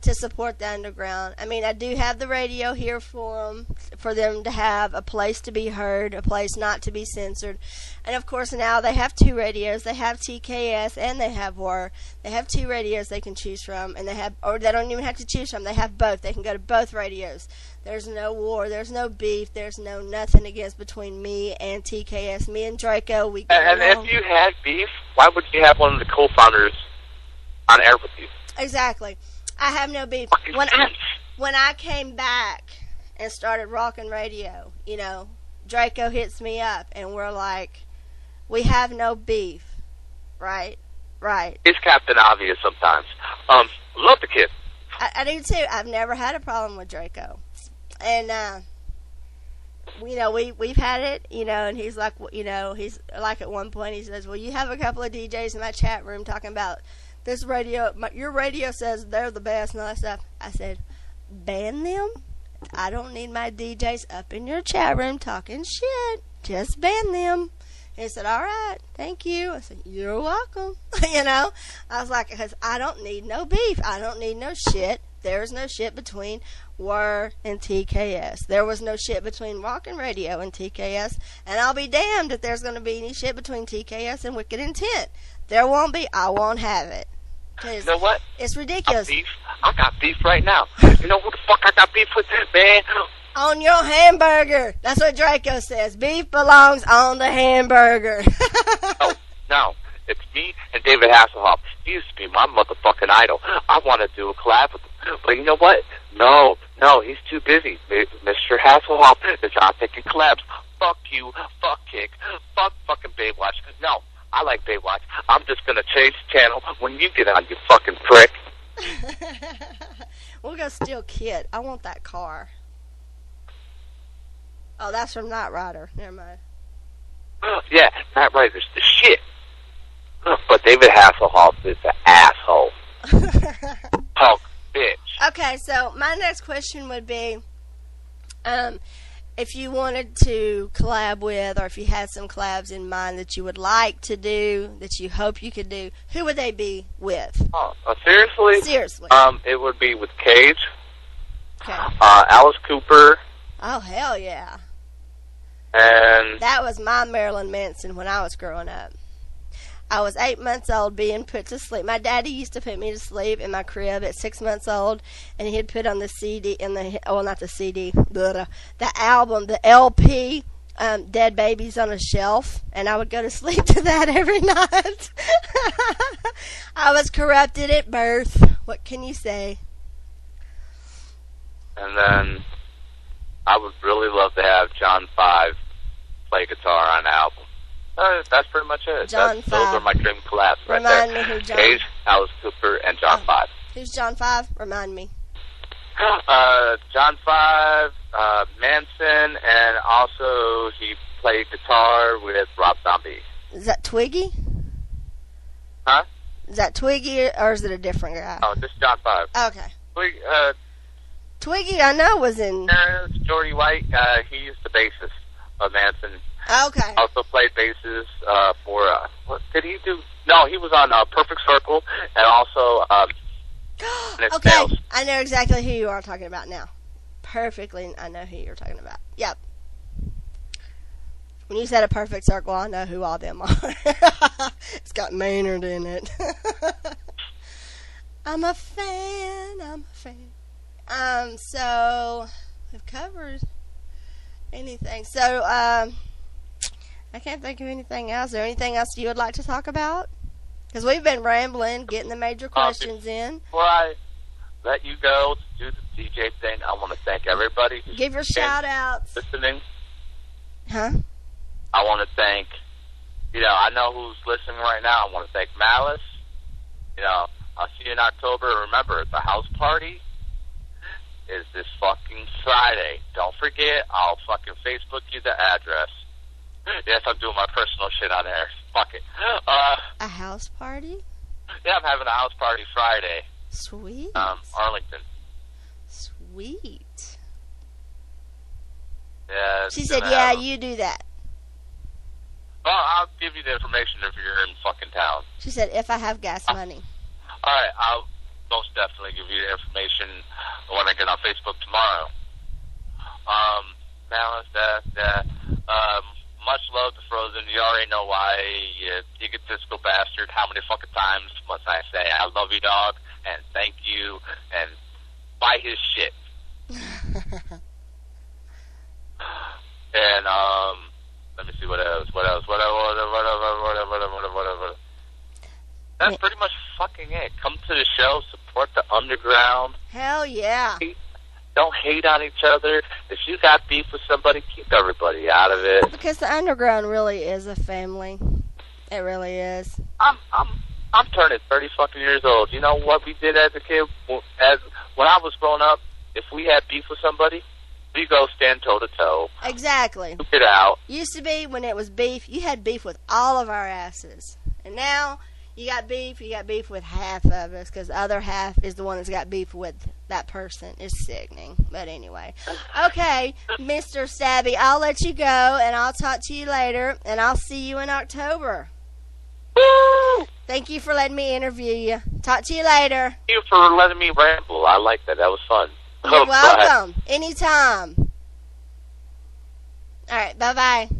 to support the underground. I mean, I do have the radio here for them to have a place to be heard, a place not to be censored. And of course now they have two radios. They have TKS and they have WAR. They have two radios they can choose from, and they don't even have to choose from. They have both. They can go to both radios. There's no war. There's no beef. There's no nothing against between me and TKS. Me and Draco, we get along. And if you had beef, why would you have one of the co-founders on air with you? Exactly. I have no beef. When I came back and started rocking radio, you know, Draco hits me up and we're like, we have no beef, right? Right. He's Captain Obvious sometimes. Love the kid. I do too. I've never had a problem with Draco, and you know, we've had it, you know, and he's like, you know, he's like at one point he says, well, you have a couple of DJs in my chat room talking about this radio, your radio says they're the best and all that stuff. I said, ban them. I don't need my DJs up in your chat room talking shit. Just ban them. He said, all right, thank you. I said, you're welcome. You know, I was like, because I don't need no beef. I don't need no shit. There's no shit between WAR and TKS. There was no shit between Rockin' Radio and TKS. And I'll be damned if there's going to be any shit between TKS and Wicked Intent. There won't be. I won't have it. You know what? It's ridiculous. I got beef right now. You know who the fuck I got beef with, man? On your hamburger. That's what Draco says. Beef belongs on the hamburger. No. It's me and David Hasselhoff. He used to be my motherfucking idol. I want to do a collab with him. But you know what? No, he's too busy. Mr. Hasselhoff is not taking collabs. Fuck you. Fuck Kick. Fuck fucking Baywatch. No. I like Baywatch. I'm just going to change the channel when you get on, you fucking prick. We'll go steal Kit. I want that car. Oh, that's from Knight Rider. Never mind. Yeah, Knight Rider's the shit. But David Hasselhoff is an asshole. Punk bitch. Okay, so my next question would be, if you wanted to collab with, or if you had some collabs in mind that you would like to do, that you hope you could do, who would they be with? Seriously? Seriously. It would be with Cage. Okay. Alice Cooper. Oh, hell yeah. And that was my Marilyn Manson when I was growing up. I was 8 months old being put to sleep. My daddy used to put me to sleep in my crib at 6 months old, and he'd put on the CD, not the CD, the album, the LP, Dead Babies on a Shelf, and I would go to sleep to that every night. I was corrupted at birth. What can you say? And then I would really love to have John 5 play guitar on the album. That's pretty much it. John 5. Those are my dream collabs right Remind there. me who John... Cage, Alice Cooper, and John 5. Who's John 5? Remind me. John 5, Manson, and also he played guitar with Rob Zombie. Is that Twiggy? Huh? Is that Twiggy, or is it a different guy? Oh, this is John 5. Okay. Twiggy, I know, was in... Jordy White, he's the bassist of Manson. Okay. Also played basses for, what did he do? No, he was on Perfect Circle, and also, okay, Tales. I know exactly who you are talking about now. Perfectly, I know who you're talking about. Yep. When you said a Perfect Circle, I know who all them are. It's got Maynard in it. I'm a fan. So, we've covered anything. So, I can't think of anything else. Is there anything else you would like to talk about? Because we've been rambling, getting the major questions in. Before I let you go to do the DJ thing, I want to thank everybody who's Give your shout-outs. Listening. Huh? I want to thank, I know who's listening right now. I want to thank Malice. I'll see you in October. Remember, the house party is this fucking Friday. Don't forget, I'll fucking Facebook you the address. Yes, I'm doing my personal shit on there. Fuck it. A house party? Yeah, I'm having a house party Friday. Sweet. Arlington. Sweet. Yeah. She said, yeah, you do that. Well, I'll give you the information if you're in fucking town. She said, if I have gas money. All right, I'll most definitely give you the information when I get on Facebook tomorrow. Malice, much love to Frozen. You already know why. You egotistical bastard. How many fucking times must I say, I love you, dog, and thank you, and buy his shit. And, let me see what else. That's pretty much fucking it. Come to the show, support the underground. Hell yeah. Don't hate on each other. If you got beef with somebody, keep everybody out of it. Because the underground really is a family. It really is. I'm turning 30 fucking years old. You know what we did as a kid? When I was growing up, if we had beef with somebody, we go stand toe-to-toe. Exactly. Get out. Used to be, when it was beef, you had beef with all of our asses. And now, you got beef with half of us, because the other half is the one that's got beef with that person. It's sickening. But anyway. Okay, Mr. Stabby, I'll let you go, and I'll talk to you later, and I'll see you in October. Woo! Thank you for letting me interview you. Talk to you later. Thank you for letting me ramble. I like that. That was fun. You're welcome. Anytime. All right, bye-bye.